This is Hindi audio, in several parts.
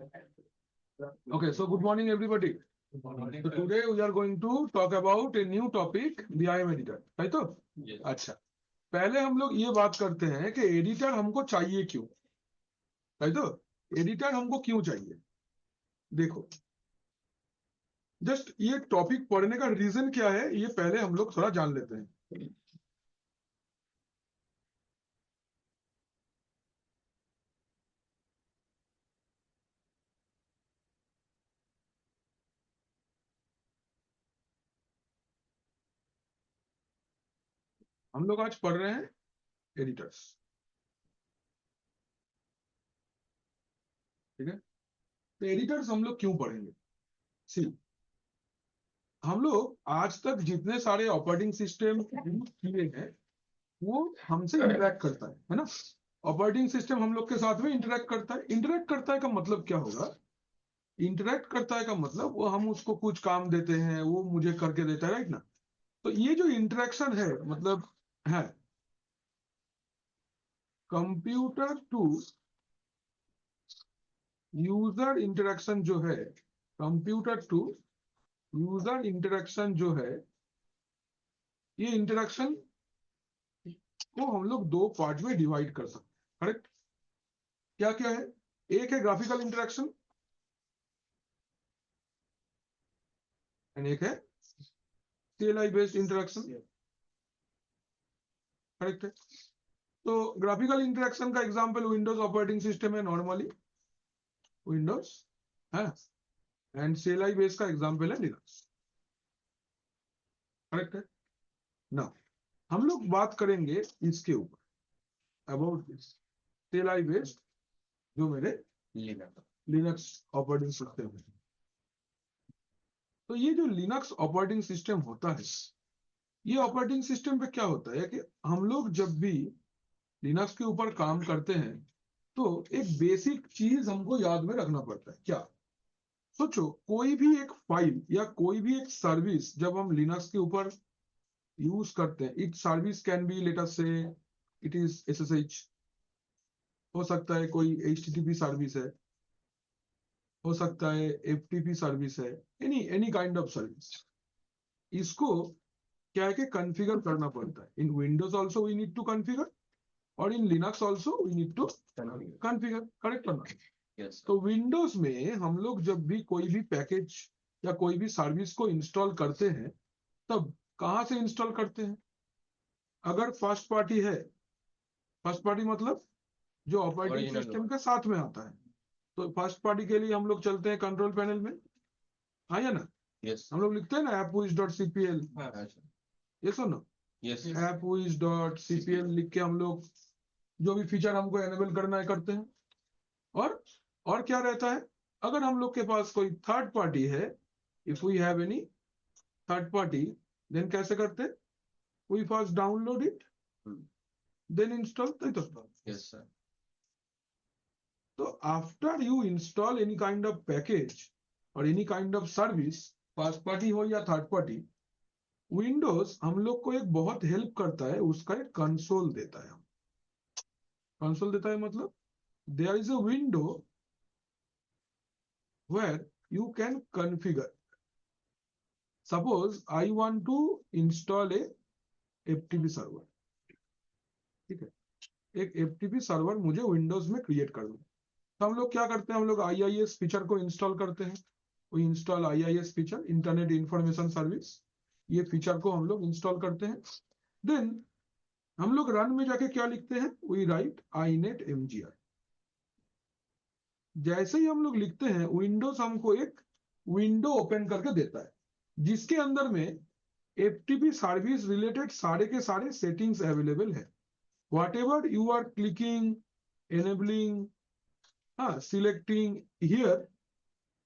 Okay, so good morning, everybody. So today we are going to talk about a new topic, the IM editor. है तो? अच्छा, पहले हम लोग ये बात करते हैं कि एडिटर हमको चाहिए क्यों, है तो? एडिटर हमको क्यों चाहिए? देखो, जस्ट ये टॉपिक पढ़ने का रीजन क्या है, ये पहले हम लोग थोड़ा जान लेते हैं. हम लोग आज पढ़ रहे हैं एडिटर्स, ठीक है? तो एडिटर्स हम लोग क्यों पढ़ेंगे? सी, हम लोग आज तक जितने सारे ऑपरेटिंग सिस्टम यूज किए हैं वो हमसे इंटरेक्ट करता है ना? ऑपरेटिंग सिस्टम हम लोग के साथ में इंटरेक्ट करता है. इंटरेक्ट करता है का मतलब क्या होगा? इंटरेक्ट करता है का मतलब वो हम उसको कुछ काम देते हैं, वो मुझे करके देता है, राइट ना? तो ये जो इंटरेक्शन है, मतलब है कंप्यूटर टू यूजर इंटरेक्शन जो है, कंप्यूटर टू यूजर इंटरेक्शन जो है, ये इंटरेक्शन को हम लोग दो पार्ट में डिवाइड कर सकते हैं. करेक्ट? क्या क्या है? एक है ग्राफिकल इंटरेक्शन एंड एक है CLI बेस्ड इंटरेक्शन. करेक्ट है? तो ग्राफिकल इंटरेक्शन का एग्जांपल विंडोज ऑपरेटिंग सिस्टम है, नॉर्मली विंडोज है, एंड CLI बेस्ड का एग्जांपल है लिनक्स. करेक्ट है ना? हम लोग बात करेंगे इसके ऊपर, अबाउट दिस CLI बेस्ड, जो मेरे लिनक्स ऑपरेटिंग सिस्टम है. तो ये जो लिनक्स ऑपरेटिंग सिस्टम होता है, ये ऑपरेटिंग सिस्टम पे क्या होता है कि हम लोग जब भी लिनक्स के ऊपर काम करते हैं तो एक बेसिक चीज हमको याद में रखना पड़ता है. क्या? सोचो, कोई भी एक फाइल या कोई भी एक सर्विस जब हम लिनक्स के ऊपर यूज करते हैं, it service can be, let us से इट इज SSH, हो सकता है कोई HTTP सर्विस है, हो सकता है FTP सर्विस है, एनी काइंड ऑफ सर्विस. इसको क्या है कि कॉन्फ़िगर करना पड़ता है. In Windows also we need to configure और in Linux also we need to configure. Correct करना. तो विंडोज में हम लोग जब भी कोई भी पैकेज या कोई भी सर्विस को इंस्टॉल करते हैं, तब कहां से इंस्टॉल करते हैं? अगर फर्स्ट पार्टी है, फर्स्ट पार्टी मतलब जो ऑपरेटिंग सिस्टम के साथ में आता है, तो फर्स्ट पार्टी के लिए हम लोग चलते हैं कंट्रोल पैनल में, हाँ या ना? हम लोग लिखते हैं ना appwiz.cpl, ये सुनो, appwiz.cpl लिख के हम लोग जो भी फीचर हमको एनेबल करना है करते हैं. और क्या रहता है? अगर हम लोग के पास कोई थर्ड पार्टी है, if we have any third party, then कैसे करते? We first download it, then install. Yes sir. तो after you install any kind of package और any kind of service, first party हो या थर्ड पार्टी, विंडोज हम लोग को एक बहुत हेल्प करता है, उसका एक कंसोल देता है. कंसोल देता है मतलब there is a window where you can configure. Suppose I want to install a FTP server, ठीक है? एक FTP सर्वर मुझे विंडोज में क्रिएट करना है. तो हम लोग क्या करते हैं? हम लोग IIS फीचर को इंस्टॉल करते हैं. we install IIS feature, internet information service, ये फीचर को हम लोग इंस्टॉल करते हैं. देन हम लोग रन में जाके क्या लिखते हैं? We write inet mgr. जैसे ही हम लोग लिखते हैं, विंडोज हमको एक विंडो ओपन करके देता है, जिसके अंदर में FTP सर्विस रिलेटेड सारे के सारे सेटिंग्स अवेलेबल है. whatever you are clicking, enabling, selecting here,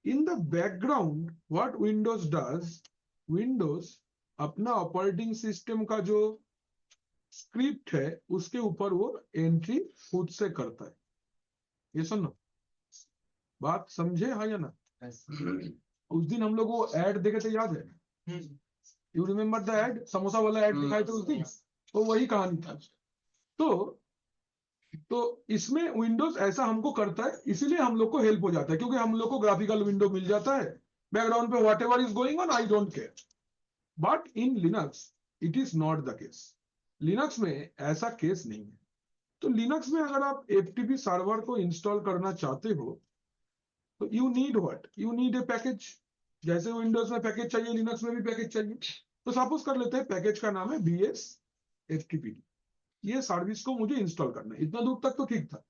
in the background what Windows does, Windows अपना ऑपरेटिंग सिस्टम का जो स्क्रिप्ट है उसके ऊपर वो एंट्री खुद से करता है. ये सुनो, बात समझे हाँ या ना? उस दिन हम लोग वो ऐड देखे थे, याद है? You remember the add, samosa वाला ऐड दिखाए थे उस दिन, तो वही कहानी था. तो तो इसमें विंडोज ऐसा हमको करता है, इसीलिए हम लोग को हेल्प हो जाता है, क्योंकि हम लोग को ग्राफिकल विंडो मिल जाता है बैकग्राउंड पे, what ever is going on I don't care. But in Linux it is not the case. Linux में ऐसा केस नहीं है। तो लिनक्स में अगर आप एफटीपी सर्वर को इंस्टॉल करना चाहते हो तो you need what, you need a package. जैसे विंडोज में पैकेज चाहिए, लिनक्स में भी पैकेज चाहिए। तो सपोज कर लेते हैं पैकेज का नाम है BS FTP। ये सर्विस को मुझे इंस्टॉल करना है, इतना दूर तक तो ठीक था।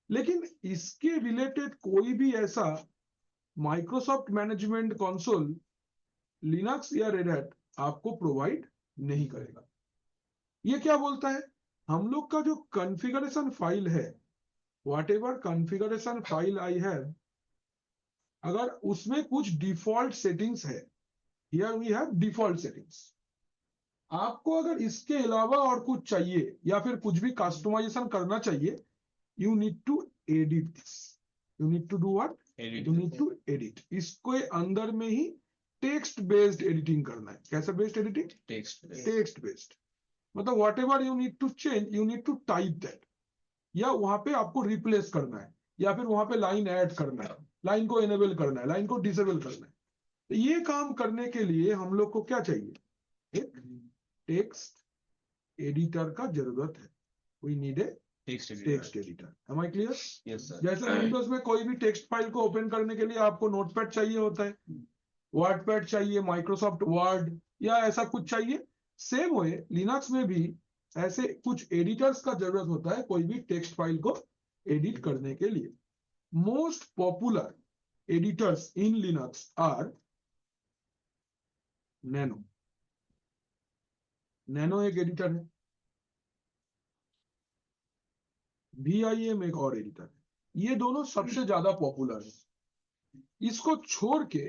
लेकिन इसके रिलेटेड कोई भी ऐसा माइक्रोसॉफ्ट मैनेजमेंट कंसोल लिनक्स या रेड हैट आपको प्रोवाइड नहीं करेगा। ये क्या बोलता है, हम लोग का जो कॉन्फ़िगरेशन फाइल है, whatever configuration file I have, अगर उसमें कुछ डिफॉल्ट सेटिंग्स है, here we have default settings, आपको अगर इसके अलावा और कुछ चाहिए या फिर कुछ भी कस्टमाइजेशन करना चाहिए, you need to edit this. You need to do what, you need to edit. इसको अंदर में ही टेक्स्ट बेस्ड एडिटिंग करना है। कैसे बेस्ड एडिटिंग, टेक्स्ट बेस्ड। मतलब whatever you need to change, you need to type that, या वहां पे आपको रिप्लेस करना है, या फिर वहां पे लाइन ऐड करना है, लाइन को एनेबल करना है, लाइन को डिसेबल करना है। तो ये काम करने के लिए हम लोग को क्या चाहिए, एक टेक्स्ट एडिटर का जरूरत है। We need a text editor. Am I clear? Yes sir. जैसे विंडोज में कोई भी टेक्स्ट फाइल को ओपन करने के लिए आपको नोटपैड चाहिए होता है, वर्डपैड चाहिए, माइक्रोसॉफ्ट वर्ड या ऐसा कुछ चाहिए, सेम वे लिनक्स में भी ऐसे कुछ एडिटर्स का जरूरत होता है कोई भी टेक्स्ट फाइल को एडिट करने के लिए। Most popular editors in Linux are nano. Nano एक एडिटर है, VIM एक और एडिटर है। ये दोनों सबसे ज्यादा पॉपुलर है। इसको छोड़ के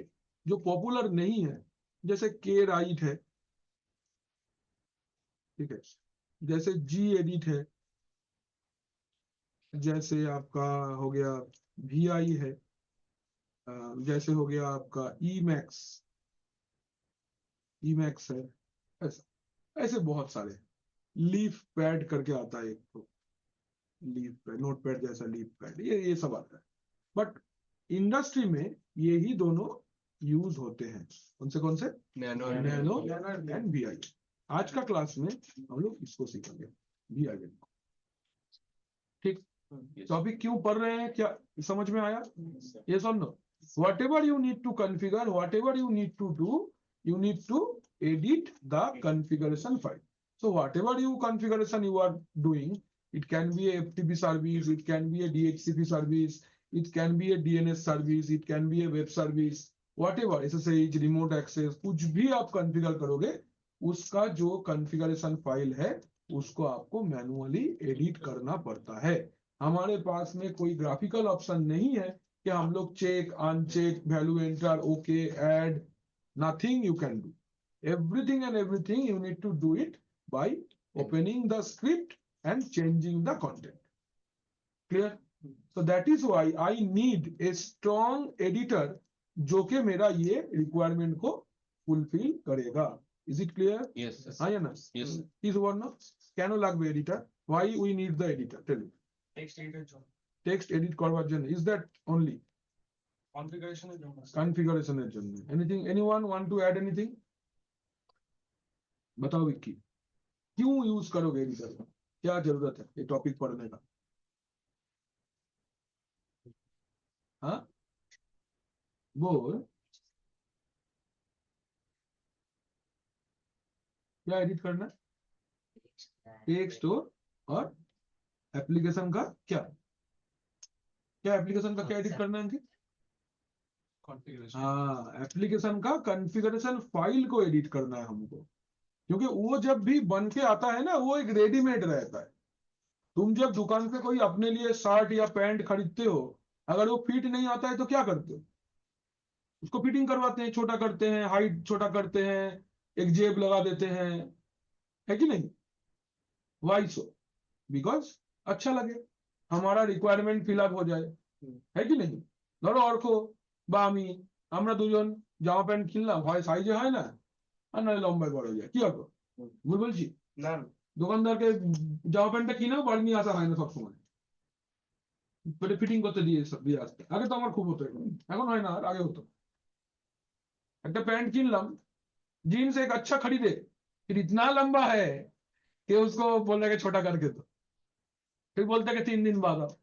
जो पॉपुलर नहीं है, जैसे के राइट है, ठीक है, जैसे Gedit है, जैसे आपका हो गया VI है, जैसे हो गया आपका Emacs है, ऐसा ऐसे बहुत सारे। लीफ पैड करके आता है एक, तो लीफ पैड, नोट पैड जैसा लीफ पैड, ये सब आता है। बट इंडस्ट्री में ये ही दोनों यूज होते हैं। कौन से नैनो एंड VI। आज का क्लास में हम लोग इसको सीखेंगे, VI। ठीक, तो अभी क्यों पढ़ रहे हैं, क्या समझ में आया? ये सुनो, whatever you need to configure, whatever you need to do, you need to edit the configuration file. So whatever you configuration you are doing, it can be a FTP service, it can be a DHCP service, it can be a DNS service, it can be a web service, whatever SSH, remote access, कुछ भी आप कॉन्फ़िगर करोगे, उसका जो कॉन्फ़िगरेशन फाइल है उसको आपको मैनुअली एडिट करना पड़ता है। हमारे पास में कोई ग्राफिकल ऑप्शन नहीं है कि हम लोग check, uncheck, value enter, okay, add, nothing you can do. Everything and everything you need to do it by opening the script and changing the content. Clear? So that is why I need a strong editor जो कि मेरा ये requirement को fulfill करेगा। Is it clear? Yes, yes. हाँ या ना? Yes. Is one no? কেন লাগবে editor? Why we need the editor? Tell me. Text editor জন্য, Text edit করবার জন্য। Is that only? কনফিগারেশনের জন্য। Configuration এর জন্য। Anything? Anyone want to add anything? बताओ विक्की, क्यों यूज करोगे एडिटर का, क्या जरूरत है ये टॉपिक पढ़ने का? हाँ बोल, क्या एडिट करना है? टेक्स्ट और एप्लीकेशन का क्या, क्या एप्लीकेशन का क्या एडिट करना है अंकित? कॉन्फ़िगरेशन। हाँ, एप्लीकेशन का कॉन्फ़िगरेशन फाइल को एडिट करना है हमको, क्योंकि वो जब भी बन के आता है ना, वो एक रेडीमेड रहता है। तुम जब दुकान पे कोई अपने लिए शर्ट या पैंट खरीदते हो, अगर वो फिट नहीं आता है तो क्या करते हो? उसको फिटिंग करवाते हैं, छोटा करते हैं, हाइट छोटा करते हैं, एक जेब लगा देते हैं, है कि नहीं? Y so? बिकॉज अच्छा लगे, हमारा रिक्वायरमेंट फिलअप हो जाए, है कि नहीं? ধরো অর্ক বা আমি, আমরা দুজন জামা প্যান্ট কিনলাম, হয় সাইজে হয় না আর নয় লম্বায় বড় হয়ে যায়, কি অর্ক? ভুল বলছি? না, দোকানদারকে জামা প্যান্টটা কিনেও বাড়ি নিয়ে আসা হয় না সবসময়, বলে ফিটিং করতে দিয়ে দিয়ে আসতে। আগে তো আমার খুব হতো, এখন হয় না, আর আগে হতো। একটা প্যান্ট किनलाम, जीन्स एक अच्छा खरीदे, फिर इतना लंबा है कि उसको बोल रहे कि छोटा करके दो, फिर बोलते कि 3 दिन बाद आओ।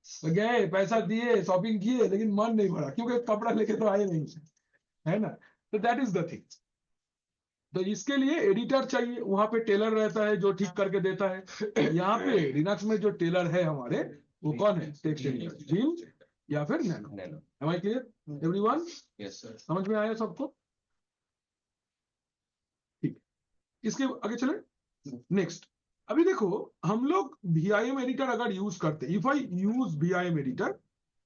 तो गए, पैसा दिए, शॉपिंग किए, लेकिन मन नहीं भरा, क्योंकि कपड़ा लेके तो आए नहीं, है ना। तो दैट इज द थिंग। तो इसके लिए एडिटर चाहिए, वहां पे टेलर रहता है जो ठीक करके देता है। यहाँ पे लिनक्स में जो टेलर है हमारे, वो कौन है? टेक्स्ट एडिटर, जीन या फिर nano. Am I clear everyone? Yes sir. समझ में आया सबको? ठीक, इसके आगे चले नेक्स्ट। अभी देखो, हम लोग VIM एडिटर अगर यूज करते, if I use VIM editor,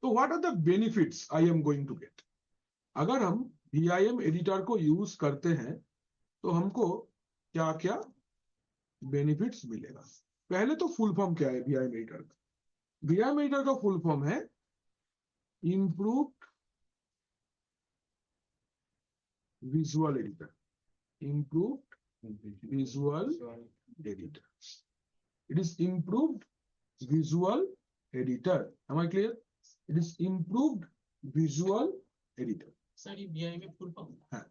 तो what are the benefits I am going to get? अगर हम VIM एडिटर को यूज करते हैं तो हमको क्या क्या बेनिफिट्स मिलेगा? पहले तो फुल फॉर्म क्या है VIM एडिटर का? VIM एडिटर का फुल फॉर्म है improved visual editor. Improved visual editor, it is improved visual editor. Am I clear? It is improved visual editor. Sir ये VIM में फुल फॉर्म হ্যাঁ,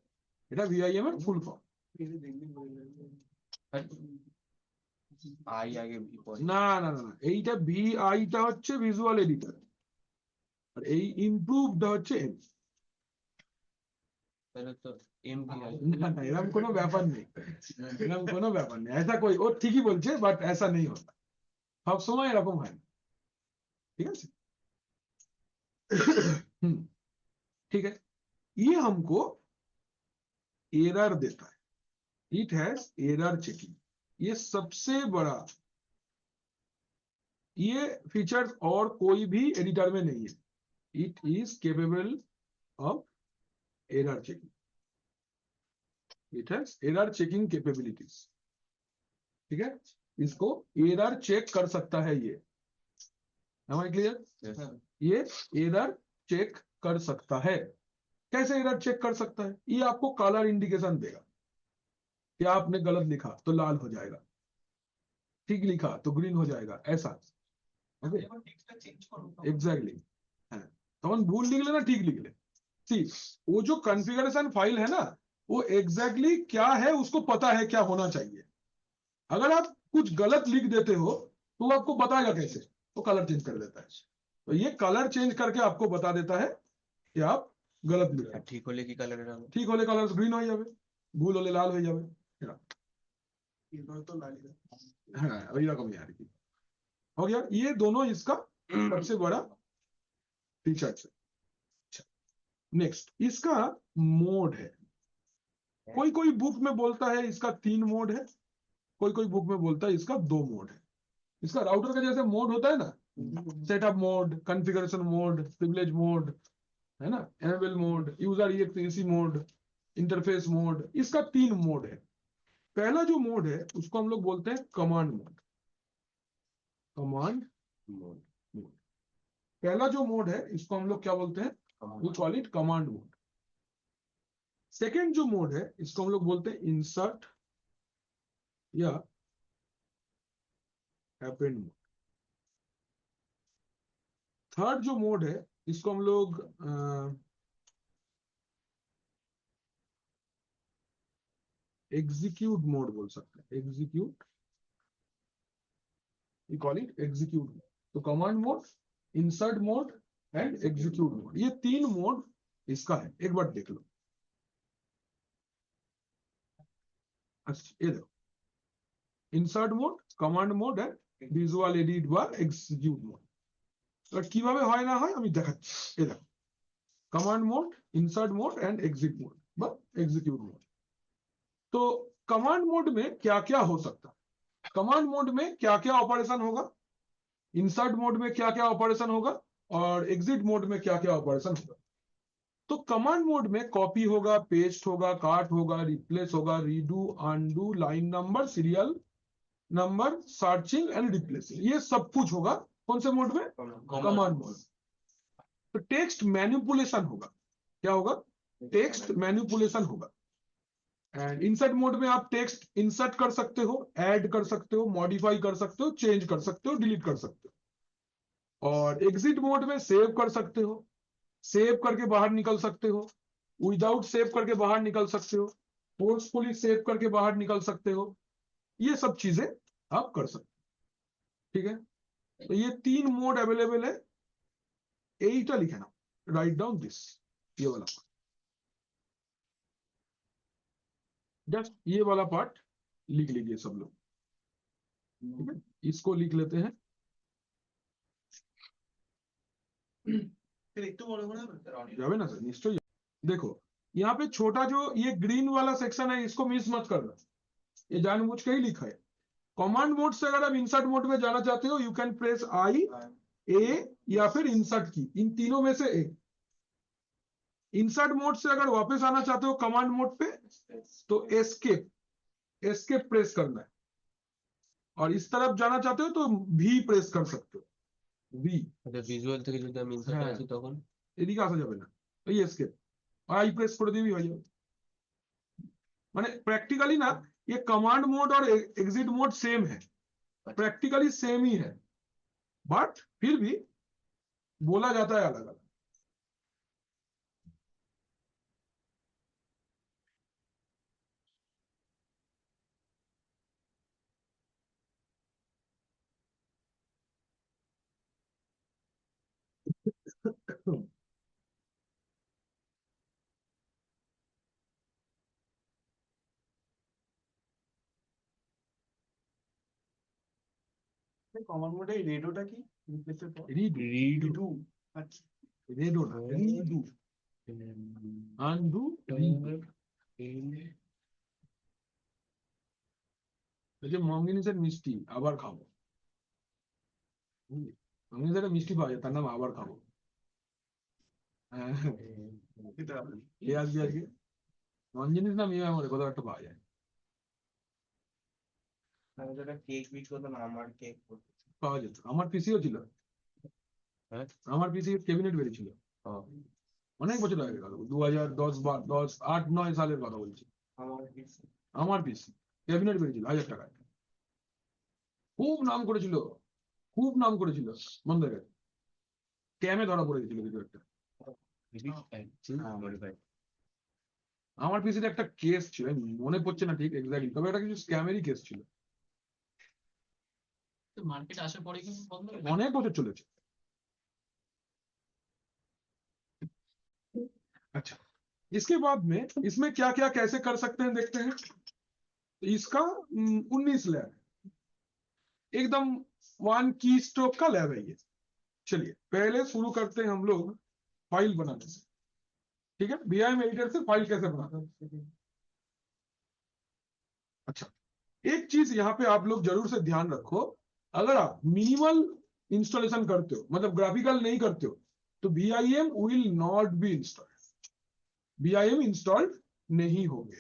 এটা VIM এর ফুল ফর্ম। আই আগে ভি পরে। না না না না, এইটা VI টা হচ্ছে ভিজুয়াল এডিটর, আর এই ইমপ্রুভড হচ্ছে এম। তাহলে তো MVI। না না, এরকম কোনো ব্যাপার নেই, এরকম কোনো ব্যাপার নেই। ऐसा कोई, ও ঠিকই বলছে, বাট ऐसा नहीं होता, সব সময় এরকম হয় না, ঠিক আছে। ठीक है, ये हमको एरर देता है, इट हैज एरर चेकिंग। ये सबसे बड़ा, ये फीचर्स और कोई भी एडिटर में नहीं है। It is capable of error checking, it has error checking capabilities. ठीक है, इसको एरर चेक कर सकता है ये। Am I clear? Yes sir. ये एरर चेक कर सकता है। कैसे एरर चेक कर सकता है? ये आपको कलर इंडिकेशन देगा कि आपने गलत लिखा तो लाल हो जाएगा, ठीक लिखा तो ग्रीन हो जाएगा, ऐसा। Okay, exactly. तখন ভুল লিখলে না ঠিক লিখলে, ठीक, वो जो कॉन्फ़िगरेशन फाइल है ना, वो एग्जैक्टली क्या है उसको पता है क्या होना चाहिए। अगर आप कुछ गलत लिख देते हो तो वो आपको बताएगा कैसे, वो कलर चेंज कर देता है। तो ये कलर चेंज करके आपको बता देता है कि आप गलत लिखा। ঠিক হলে কি কালার হবে? ঠিক হলে কালার গ্রিন হয়ে যাবে, ভুল হলে লাল হয়ে যাবে। হ্যাঁ, ওই রকমই আর কি। हो गया, ये दोनों इसका सबसे बड़ा फीचर है। नेक्स्ट, इसका मोड है। कोई कोई बुक में बोलता है इसका 3 मोड है, कोई कोई बुक में बोलता है इसका 2 मोड है। इसका राउटर का जैसे मोड होता है ना, setup mode, configuration mode, privilege mode, है ना, enable mode, user EXE mode, interface mode, इसका 3 मोड है। पहला जो मोड है उसको हम लोग बोलते हैं कमांड मोड। कमांड मोड, पहला जो मोड है इसको हम लोग क्या बोलते हैं? We call it command mode. Second जो मोड है इसको हम लोग बोलते हैं इंसर्ट या अपेंड मोड। थर्ड जो मोड है इसको हम लोग एग्जीक्यूट मोड बोल सकते हैं। Execute, we call it execute mode. तो command mode, insert mode and execute mode, ये 3 मोड इसका है। एक बार देख लो, अच्छा ये देखो, insert mode, command mode and visual edit বা এক্সিকিউট মোড। এবার কিভাবে হয় না হয় আমি দেখাচ্ছি। এই দেখো, command mode, insert mode and exit mode বা एग्जीक्यूट मोड। तो कमांड मोड में क्या क्या हो सकता है? कमांड मोड में क्या क्या ऑपरेशन होगा, इंसर्ट मोड में क्या क्या ऑपरेशन होगा, और एग्जिट मोड में क्या क्या ऑपरेशन होगा। तो कमांड मोड में कॉपी होगा, पेस्ट होगा, काट होगा, रिप्लेस होगा, redo, undo, line number, serial number, searching and replacing, ये सब कुछ होगा कौन से मोड में? Command mode. तो टेक्स्ट मैनिपुलेशन होगा, क्या होगा? टेक्स्ट मैनिपुलेशन होगा। एंड इंसर्ट मोड में आप टेक्स्ट इंसर्ट कर सकते हो, ऐड कर सकते हो, मॉडिफाई कर सकते हो, चेंज कर सकते हो, डिलीट कर सकते हो। और एग्जिट मोड में सेव कर सकते हो, सेव करके बाहर निकल सकते हो, विदाउट सेव करके बाहर निकल सकते हो, फोर्सफुली सेव करके बाहर निकल सकते हो, ये सब चीजें आप कर सकते हो। ठीक है, तो ये 3 मोड अवेलेबल है, এইটা লিখে নাও, राइट डाउन दिस, ये वाला, जस्ट ये वाला पार्ट लिख लीजिए सब लोग। ठीक है, इसको लिख लेते हैं। जावे ना सर, निश्चय। देखो यहाँ पे छोटा जो ये ग्रीन वाला सेक्शन है, इसको मिस मत करना, ये जानबूझ के ही लिखा है। कमांड मोड से अगर आप इंसर्ट मोड में जाना चाहते हो, यू कैन प्रेस आई, ए या फिर इंसर्ट की, इन तीनों में से एक। इंसर्ट मोड से अगर वापस आना चाहते हो कमांड मोड पे, तो एस्केप, एस्केप प्रेस करना है। और इस तरफ जाना चाहते हो तो भी प्रेस कर सकते हो, ভি। আচ্ছা ভিজুয়াল থেকে যদি আমি ইনসার্টে হ্যাঁ, আসি তখন এদিকে আসা যাবে না, এই এস্কেপ আই প্রেস করে দিবি হয়ে যাবে। মানে प्रैक्टिकली ना, ये कमांड मोड और एग्जिट मोड सेम है, प्रैक्टिकली सेम ही है, बट फिर भी बोला जाता है अलग अलग। কমন মোডে এই রেডিওটা কি রিপ্লেসের পর रीडू, রিডু আচ্ছা रेडो ना, रीडू, আনডু, রিডু। এই যে মঙ্গিনীসের মিষ্টি আবার খাবো, মঙ্গিনীসের একটা মিষ্টি পাওয়া যায়, তার নাম আবার খাবো। হ্যাঁ, এটা কে আসবে আজকে? রঞ্জিনীর নাম ইয়ে আমাদের কোথাও একটা পাওয়া যায়। আমি যেটা কেক বিট করতাম আমার কেক পাওয়া যেত, আমার পিসিও ছিল, হ্যাঁ আমার পিসি ক্যাবিনেট বেরিয়েছিল অনেক বছর আগে, গেল 2010 বা 8-9 সালের কথা বলছি। আমার আমার পিসি ক্যাবিনেট বেরিয়েছিল 1000 টাকায়, খুব নাম করেছিল, খুব নাম করেছিল, বন্ধের কাছে স্ক্যামে ধরা পড়ে গেছিল কিছু একটা। আমার পিসির একটা কেস ছিল, মনে পড়ছে না ঠিক এক্স্যাক্টলি, তবে এটা কিছু স্ক্যামেরই কেস ছিল, मार्केट आसार पड़े কিন্তু বন্ধ হয়ে অনেক বছর চলেছে। अच्छा, इसके बाद में इसमें क्या क्या कैसे कर सकते हैं देखते हैं। इसका 19 लैब है, एकदम 1 की स्ट्रोक का लैब है ये। चलिए पहले शुरू करते हैं हम लोग फाइल बनाने से। ठीक है, बीआईएम एडिटर से फाइल कैसे बनाते हैं। अच्छा, एक चीज यहाँ पे आप लोग जरूर से ध्यान रखो, अगर आप मिनिमल इंस्टॉलेशन करते हो, मतलब ग्राफिकल नहीं करते हो, तो BIM will not be installed, BIM installed नहीं होंगे।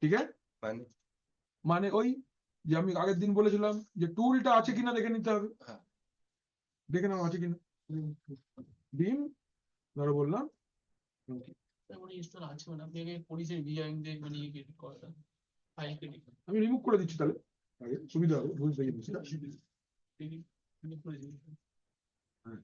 ठीक है, মানে মানে ওই যে আমি আগের দিন বলেছিলাম যে টুলটা আছে কিনা দেখে নিতে হবে, হ্যাঁ। দেখে নাও আছে কিনা। বিম ধরো বললাম, মানে ইনস্টল আছে, মানে আপনি আগে পরিচয় ভিআইএম দিয়ে মানে ক্রিয়েট করাটা ফাইল ক্রিয়েট আমি রিমুভ করে দিচ্ছি তাহলে, আগে সুবিধা হবে বুঝতে গেছি। করে দিন। মানে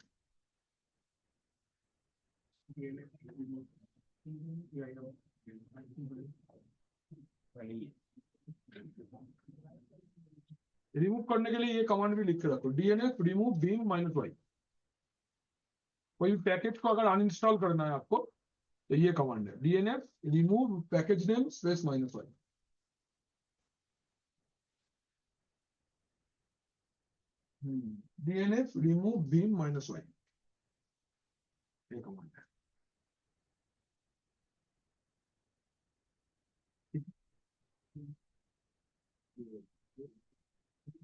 रिमूव करने के लिए ये कमांड भी लिख के रखो, डीएनएफ रिमूव बीम -y। कोई पैकेज को अगर अनइंस्टॉल करना है आपको, तो ये कमांड है, DNF remove package name space -y। DNF remove beam -y, ये कमांड है।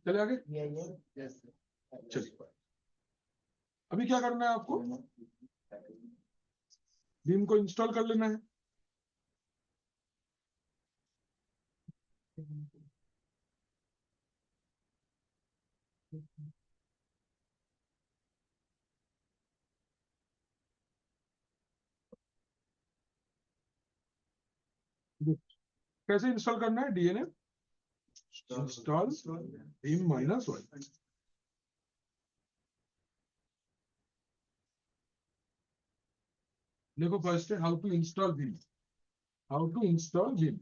चले आगे, चलिए अभी क्या करना है आपको, बीम को इंस्टॉल कर लेना है। कैसे इंस्टॉल करना है, डीएनएफ इंस्टॉल बीम -y। देखो फर्स्ट है how to install Vim, how to install Vim,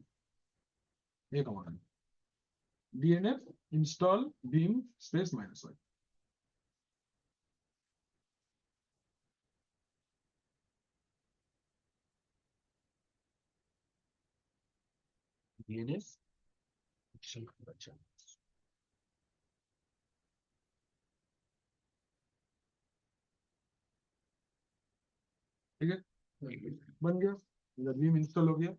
ये कमांड है dnf install vim space -y। DNS अच्छा ठीक है, बन गया, जब Vim इंस्टॉल हो गया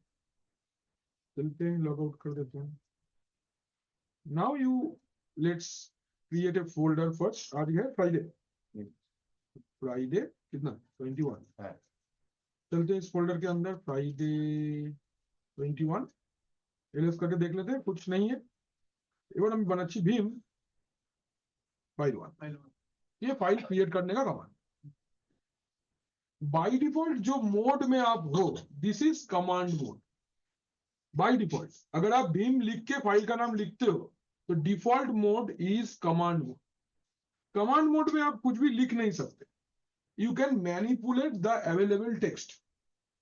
चलते हैं, लॉग आउट कर देते हैं। Now you let's create a folder first. आज है फ्राइडे, फ्राइडे कितना 21, हाँ। चलते हैं इस फोल्डर के अंदर फ्राइडे 21 एलएस करके देख लेते हैं, कुछ नहीं है। এবার আমি বানাচ্ছি ভীম ফাইল 1, ये फाइल क्रिएट करने का कमांड। बाय डिफॉल्ट जो मोड में आप हो this is command mode. By default अगर आप भीम लिख के फाइल का नाम लिखते हो तो default mode is command mode. Command mode में आप कुछ भी लिख नहीं सकते। You can manipulate the available text.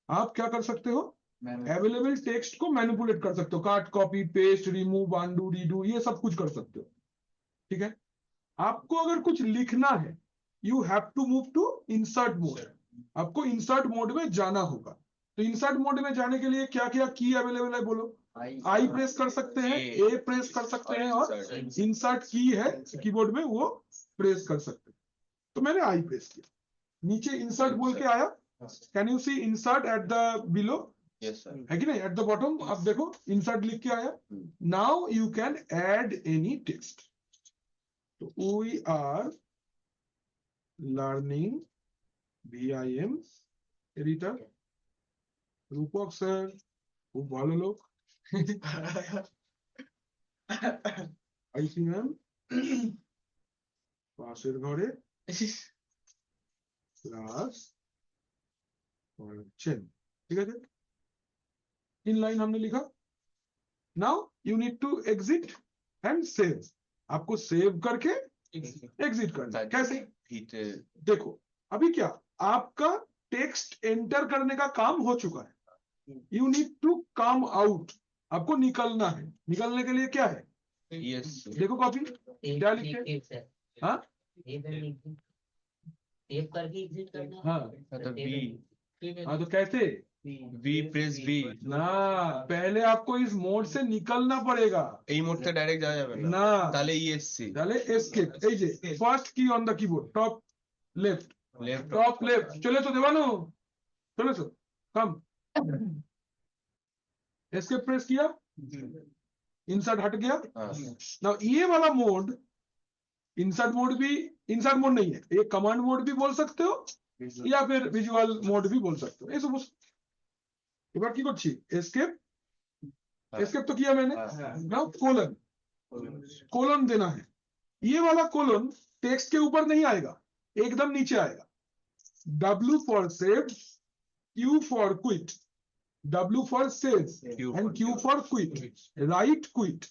आप क्या कर सकते हो, अवेलेबल टेक्स्ट को मैनिपुलेट कर सकते हो, काट copy paste remove undo redo ये सब कुछ कर सकते हो। ठीक है, आपको अगर कुछ लिखना है you have to move to insert mode, आपको इंसर्ट मोड में जाना होगा। तो इंसर्ट मोड में जाने के लिए क्या क्या की अवेलेबल है बोलो। आई प्रेस कर सकते हैं, ए प्रेस कर सकते हैं और इंसर्ट की है कीबोर्ड में वो प्रेस कर सकते हैं। तो मैंने आई प्रेस किया, नीचे इंसर्ट बोल के आया। Can you see insert at the below, Yes, sir. है कि नहीं, एट द बॉटम आप देखो इंसर्ट लिख के आया। Now you can add any text. तो we are learning VIM editor, Rupak sir খুব ভালো লোক, আইসি ম্যাম পাশের ঘরে ক্লাস করছেন। ঠিক আছে, 3 लाइन हमने लिखा। Now you need to exit and save. आपको सेव करके एग्जिट करना है। कैसे, देखो अभी क्या आपका टेक्स्ट एंटर करने का काम हो चुका है। You need to come out, आपको निकलना है। निकलने के लिए क्या है, Yes. देखो कॉपी क्या लिखे, हाँ सेव करके एग्जिट करना। हाँ मतलब B, हाँ, तो कैसे V press B, ना, पहले आपको इस मोड से निकलना पड़ेगा এই মুহূর্তে ডাইরেক্ট যাওয়া যাবে না, না, তাহলে ESC তাহলে এসকেপ। এই যে ফার্স্ট কি on the keyboard top left, left top left চলেছো দেবানো, চলেছো कम एस्केप प्रेस किया, इंसर्ट हट गया। हाँ, ना ये वाला मोड इंसर्ट मोड भी, इंसर्ट मोड नहीं है, ये कमांड मोड भी बोल सकते हो या फिर विजुअल मोड भी बोल सकते हो। ये सब এবার কি করছি, एस्केप, एस्केप तो किया मैंने। हाँ। ना कोलन, कोलन देना है। ये वाला कोलन टेक्स्ट के ऊपर नहीं आएगा, एकदम नीचे आएगा। W for save, Q for quit, W for save and Q for quit, right quit.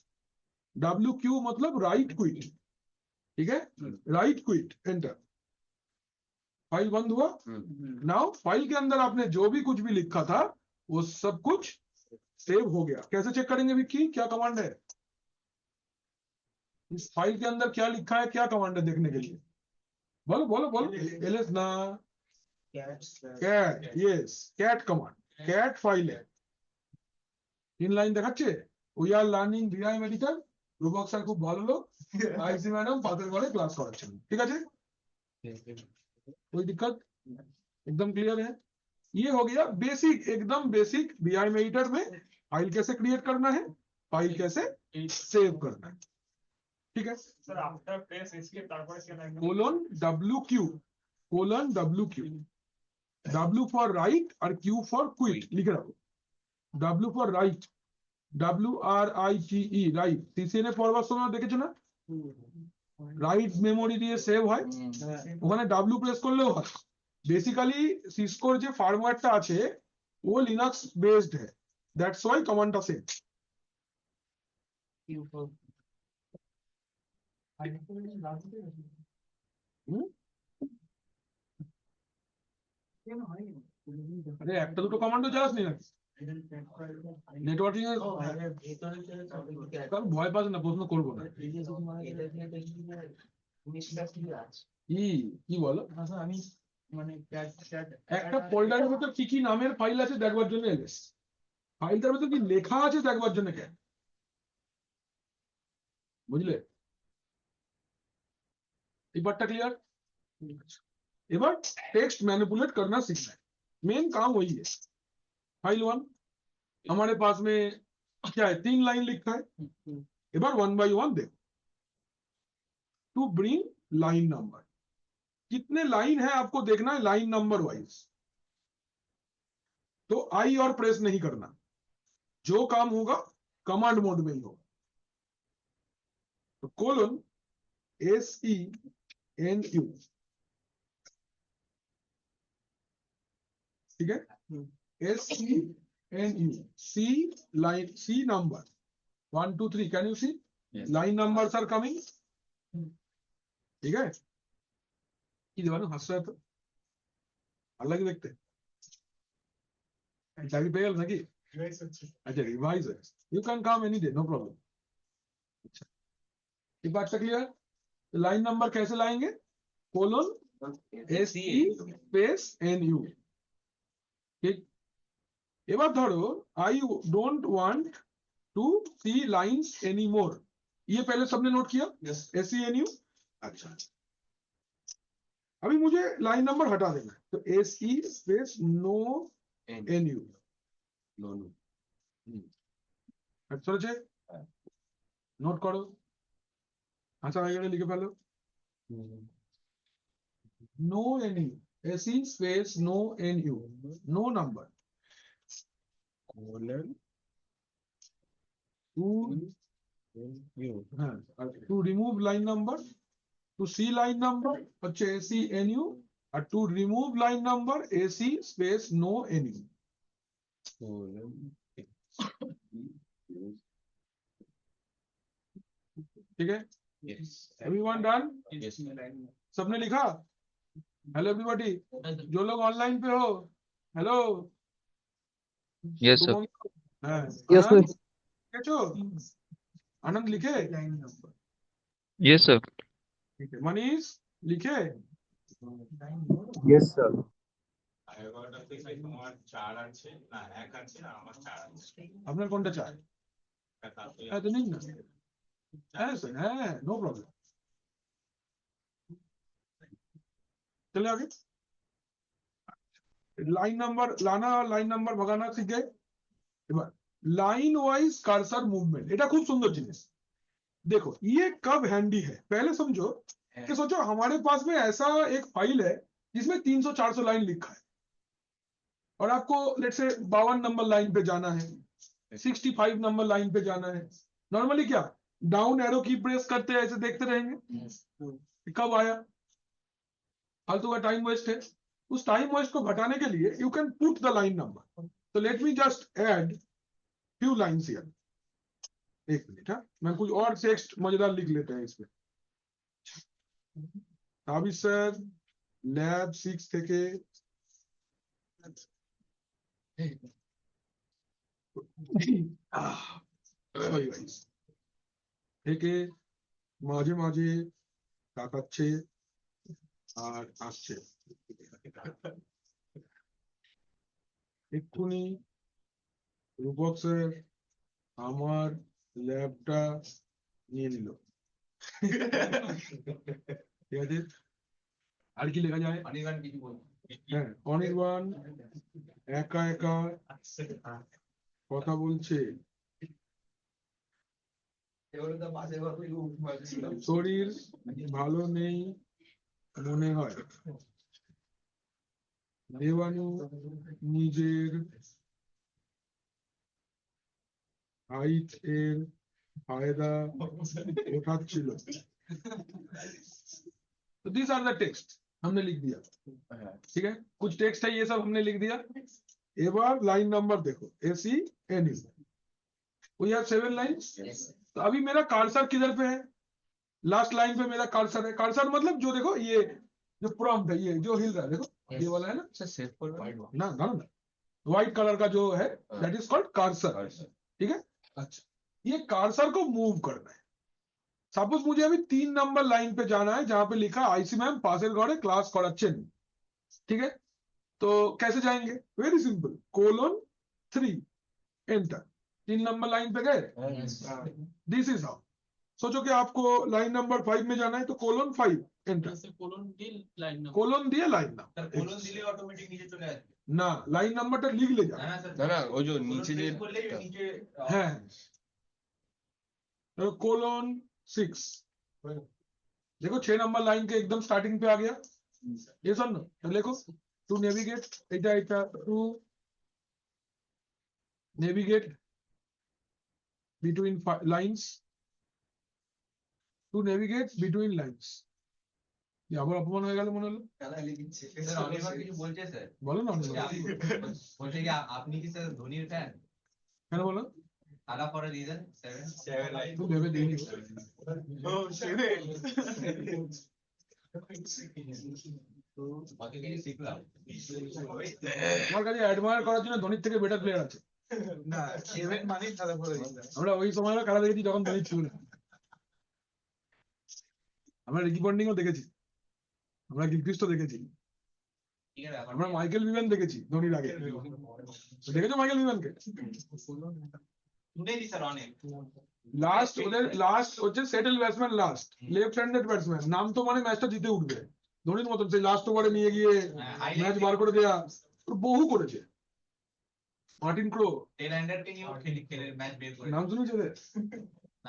WQ मतलब राइट क्विट, ठीक है, राइट क्विट एंटर। फाइल बंद हुआ। नाउ फाइल के अंदर आपने जो भी कुछ भी लिखा था वो सब कुछ सेव हो गया। कैसे चेक करेंगे विक्की, क्या कमांड है इस फाइल के अंदर, क्या लिखा है, क्या कमांड है देखने के लिए, बोलो बोलो बोलो। एलएस ना cat, yes cat command, cat file है। 3 লাইন দেখাচ্ছে, we are learning VIM editor, Rupak sir খুব ভালো লোক, আইসি ম্যাডাম পাশের ঘরে ক্লাস করাচ্ছেন। ঠিক আছে, कोई दिक्कत, एकदम क्लियर है। ये हो गया बेसिक, एकदम बेसिक VIM एडिटर में फाइल कैसे क्रिएट करना है, फाइल कैसे सेव करना है। ठीक है, सर आफ्टर प्रेस एस्केप তারপরে কি লাগবে? Colon WQ, colon WQ, W for right और Q फॉर क्विट लिखे रखो। W for right, WRITE right, CCN পড়বার সময় দেখেছো না, রাইট মেমোরি দিয়ে সেভ হয়, ওখানে W প্রেস করলেও হয়। বেসিক্যালি সিসকোর যে ফার্মওয়্যারটা আছে वो লিনাক্স বেসড है, दैट्स व्हाई कमांडটা সেম। আরে একটা দুটো কমান্ডো চালাস নি নাকি নেটওয়ার্কিং এর কারণ ভয় পাস না, প্রশ্ন করবো না। কি কি বলো? আমি মানে একটা ফোল্ডারের ভিতর কি কি নামের ফাইল আছে দেখবার জন্য এলেস, ফাইলটার ভিতর কি লেখা আছে দেখবার জন্য কেন, বুঝলে? এবারটা ক্লিয়ার? এবার टेक्स्ट मैनिपुलेट करना सीखना है, मेन काम वही है। फाइल 1 हमारे पास में क्या है, 3 लाइन लिखा है। एबार 1 बाय 1 देखो, टू ब्रिंग लाइन नंबर, कितने लाइन है आपको देखना है लाइन नंबर वाइज। तो आई और प्रेस नहीं करना, जो काम होगा कमांड मोड में ही होगा। तो कोलन SENU, ठीक है, SENU, C line, C number 1 2 3, can you see? Yes. Line numbers are coming, ठीक है। কি দেবানো হাসছে তো ভালো লাগে দেখতে, চাকরি পেয়ে গেল নাকি? अच्छा रिवाइज है, you can come any day, no problem. अच्छा ये बात क्लियर? लाइन नंबर कैसे लाएंगे, कोलन SE स्पेस NU, ठीक। এবার ধরো I don't want to see lines any more, ये पहले सबने नोट किया SENU। अच्छा अभी मुझे लाइन नंबर हटा देना है, तो SE space no NU, no no চলেছে, নোট করো, আচ্ছা হয়ে গেলে লিখে ফেলো, no NU, SE space no NU, no number, colon to to remove line number, to see line number হচ্ছে SENU, আর to remove line number SE space no NU, colon ठीक है। Yes everyone done? यस सबने लिखा? हेलो एवरीबॉडी, जो लोग ऑनलाइन पे हो, हेलो। Yes sir. हाँ Yes, sir. आनंद लिखेছো? आनंद लिखे? Yes sir. ठीक है, मनीष लिखे? Yes sir. আপনার কোনটা চাই? হ্যাঁ তো নিন না, হ্যাঁ স্যার, হ্যাঁ নো প্রবলেম। चले आगे, लाइन नंबर लाना, लाइन नंबर भगाना सीख गए। এবার लाइन वाइज कर्सर मूवमेंट, এটা খুব সুন্দর জিনিস। देखो ये कब हैंडी है, पहले समझो कि सोचो हमारे पास में ऐसा एक फाइल है जिसमें 300-400 लाइन लिखा है, और आपको लेट से 52 नंबर लाइन पे जाना है, 65 नंबर लाइन पे जाना है। नॉर्मली क्या डाउन एरो की प्रेस करते हैं, ऐसे देखते रहेंगे कब आया, फालतू का टाइम वेस्ट है। उस टाइम वेस्ट को घटाने के लिए you can put the line number. तो let me just add few lines here, एक मिनट, हाँ मैं कुछ और टेक्स्ट मजेदार लिख लेते हैं इसमें। अभी सर लैब 6 থেকে থেকে মাঝে মাঝে তাকাচ্ছে আর আসছে, এক্ষুনি রূপক স্যার আমার ল্যাবটা নিয়ে নিল, ঠিক আছে। আর কি লেখা যায়? হ্যাঁ, অনির্বাণ একা একা কথা বলছে, শরীর ভালো নেই মনে হয়, দেবানু নিজের হাইট এর ফায়দা উঠাচ্ছিল। तो these are the text हमने लिख दिया, ठीक है, कुछ टेक्स्ट है ये सब हमने लिख दिया। एबार लाइन नंबर देखो SENU, वी हैव 7 लाइंस। तो अभी मेरा कर्सर किधर पे है, लास्ट लाइन पे मेरा कर्सर है। कर्सर मतलब जो देखो ये जो प्रॉम्प्ट है, ये जो हिल रहा है देखो, ये वाला है ना अच्छा सेव पर ना ना ना व्हाइट कलर का जो है that is called cursor, cursor. ठीक है। अच्छा, ये कर्सर को मूव करना है। सपोज मुझे अभी 3 नंबर लाइन पे जाना है जहां पे लिखा आईसी मैम पासेर गड़े क्लास कराচ্ছেন, ठीक है। तो कैसे जाएंगे? Very simple, :3 enter. 3 number line पे गए, दिस इज हाउ। सोचो कि आपको लाइन नंबर 5 में जाना है तो :5 एंटर, जैसे colon D line number colon দিয়ে লাইন নাম কোলন দিলে অটোমেটিক নিচে চলে আসবে না, লাইন নাম্বারটা লিখলে না যাবে। না স্যার না না ও যে নিচে যে করলেই নিচে হ্যাঁ, :6 देखो 6 नंबर लाइन के एकदम स्टार्टिंग पे आ गया। ये सुन तो देखो, टू नेविगेट এটা এটা to navigate between lines, to navigate between lines। ये আবার অপমান হয়ে গেল মনে হলো। গালাগালি দিচ্ছে স্যার অনির্বাণ কিছু বলছে স্যার বলো না অনির্বাণ। বলছে কি আপনি কি স্যার ধোনির ফ্যান কেন বলো? আলা ফর রিজন 7 তুই ভেবে দিই বাকি কিছু শিখলাম আমার কাছে অ্যাডমায়ার করার জন্য ধোনির থেকে বেটার প্লেয়ার আছে। না 7 মানে আলা ফর আমরা ওই সময় খেলা দেখেছি যখন ধোনি ছিল না। আমরা রিকি পন্টিংও দেখেছি, আমরা গিলক্রিস্টও দেখেছি, ঠিক আছে আমরা মাইকেল ভিভেন দেখেছি ধোনির আগে। দেখেছো মাইকেল ভিভেনকে? শুনে দি স্যার অনেক লাস্ট ওদের লাস্ট হচ্ছে settle batsman, last left handed batsman, নাম তো মানে ম্যাচটা জিতে উঠবে ধোনির মতন। সেই লাস্ট ওভারে নিয়ে গিয়ে ম্যাচ বার করে দেয়া বহু করেছে। মার্টিন ক্রো টেল হ্যান্ডার কে নিয়েও খেলে ম্যাচ বের করে নাম শুনেছে ওদের?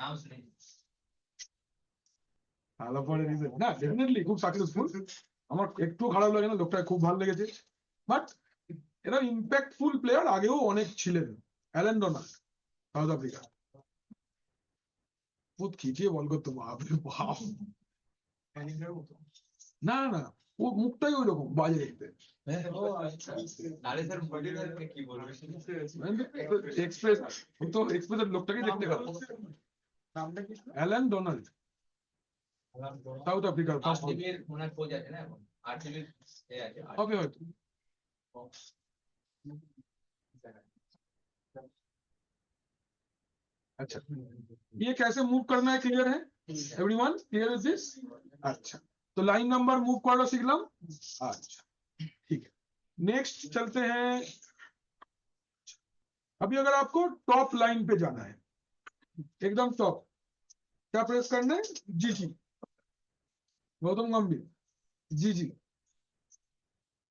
নাম শুনে আলা পরে না, ডেফিনেটলি খুব সাকসেসফুল। আমার একটু খারাপ লাগে না, লোকটা খুব ভালো লেগেছে। বাট এরা ইম্প্যাক্টফুল প্লেয়ার আগেও অনেক ছিলেন। অ্যালেন ডোনাল্ড, সাউথ আফ্রিকা, বহুত খিচিয়ে বল করতো, বাপরে বাপ। না না, ও মুখটাই ওই রকম বাজে দেখতে। তাহলে স্যার বডি কি বলবে এক্সপ্রেস, ও তো এক্সপ্রেসের লোকটাকে দেখতে খারাপ। অ্যালেন ডোনাল্ড, সাউথ আফ্রিকার ফার্স্ট আরসিবি এর ওনার কোচ আছে না এখন আরসিবি এ আছে হবে হয়তো। अच्छा, ये कैसे मूव करना है क्लियर है? Everyone clear is this? अच्छा, तो लाइन नंबर मूव करना सीखलाम। अच्छा ठीक है, नेक्स्ट चलते हैं। अभी अगर आपको टॉप लाइन पे जाना है, एकदम टॉप, क्या प्रेस करना है? जी जी, गौतम गंभीर, जी जी,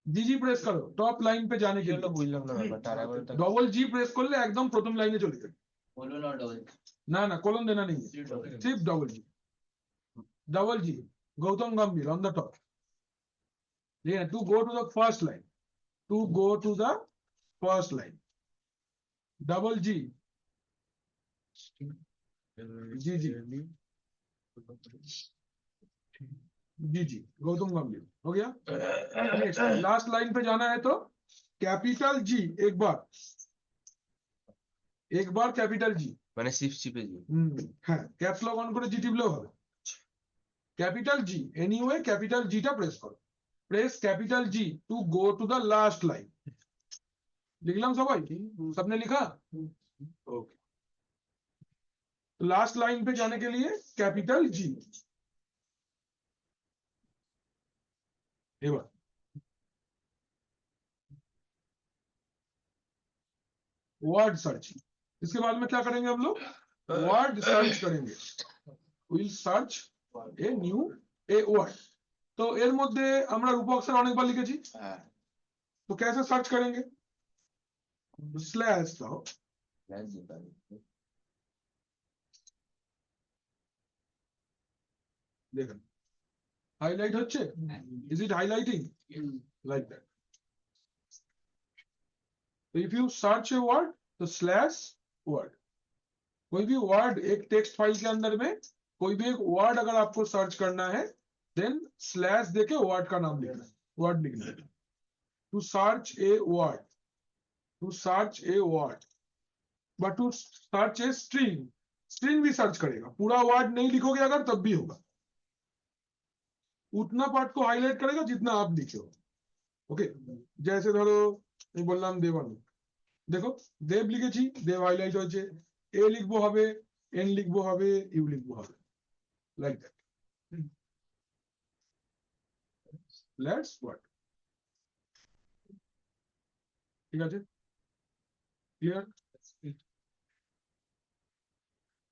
जी जी प्रेस करो टॉप लाइन पे जाने के लिए। বুঝলাম না ব্যাপারটা আর একবার डबल जी प्रेस कर ले, एकदम प्रथम लाइने चले जाए। বলুন না ডবল ना ना कोलन देना नहीं है, सिर्फ double G. Double G, Gautam Gambhir on the top. To go to the first line, to go to the first line, double G, G G, G G, Gautam Gambhir हो गया। नेक्स्ट लास्ट लाइन पे जाना है तो कैपिटल जी एक बार कैपिटल जी, মানে শিফট চিপে জি হ্যাঁ ক্যাপস লক অন করে জি টিপলেও হবে। ক্যাপিটাল জি, এনিওয়ে ক্যাপিটাল জিটা প্রেস করো, press capital G to go to the last line. लिखलाम सबाई, सबने लिखा? ओके, तो लास्ट लाइन पे जाने के लिए कैपिटल जी। एबार वर्ड सर्च, इसके बाद में क्या करेंगे हम लोग? वर्ड सर्च करेंगे। Will search a new A word. तो एर মধ্যে আমরা রূপক স্যার অনেকবার লিখেছি, হ্যাঁ तो कैसे सर्च करेंगे? स्लैश দাও, ল্যান্ড দিতে দেখেন হাইলাইট হচ্ছে। Is it highlighting like that? तो if you search a word तो स्लैश वर्ड, कोई भी वर्ड एक टेक्स्ट फाइल के अंदर में कोई भी एक वर्ड अगर आपको सर्च करना है देन स्लैश देके वर्ड का नाम लिखना है, वर्ड लिखना है। To search a word, to search a word, but to search a string, string भी सर्च करेगा, पूरा वर्ड नहीं लिखोगे अगर तब भी होगा, उतना पार्ट को हाईलाइट करेगा जितना आप लिखे हो। ওকে, जैसे ধরো আমি বললাম দেবানু, দেখো দেব লিখেছি, দেব হাইলাইট হয়েছে, এ লিখবো হবে, এন লিখবো হবে, ইউ লিখবো হবে, লাইক দ্যাট। লেটস হোয়াট, ঠিক আছে, ক্লিয়ার,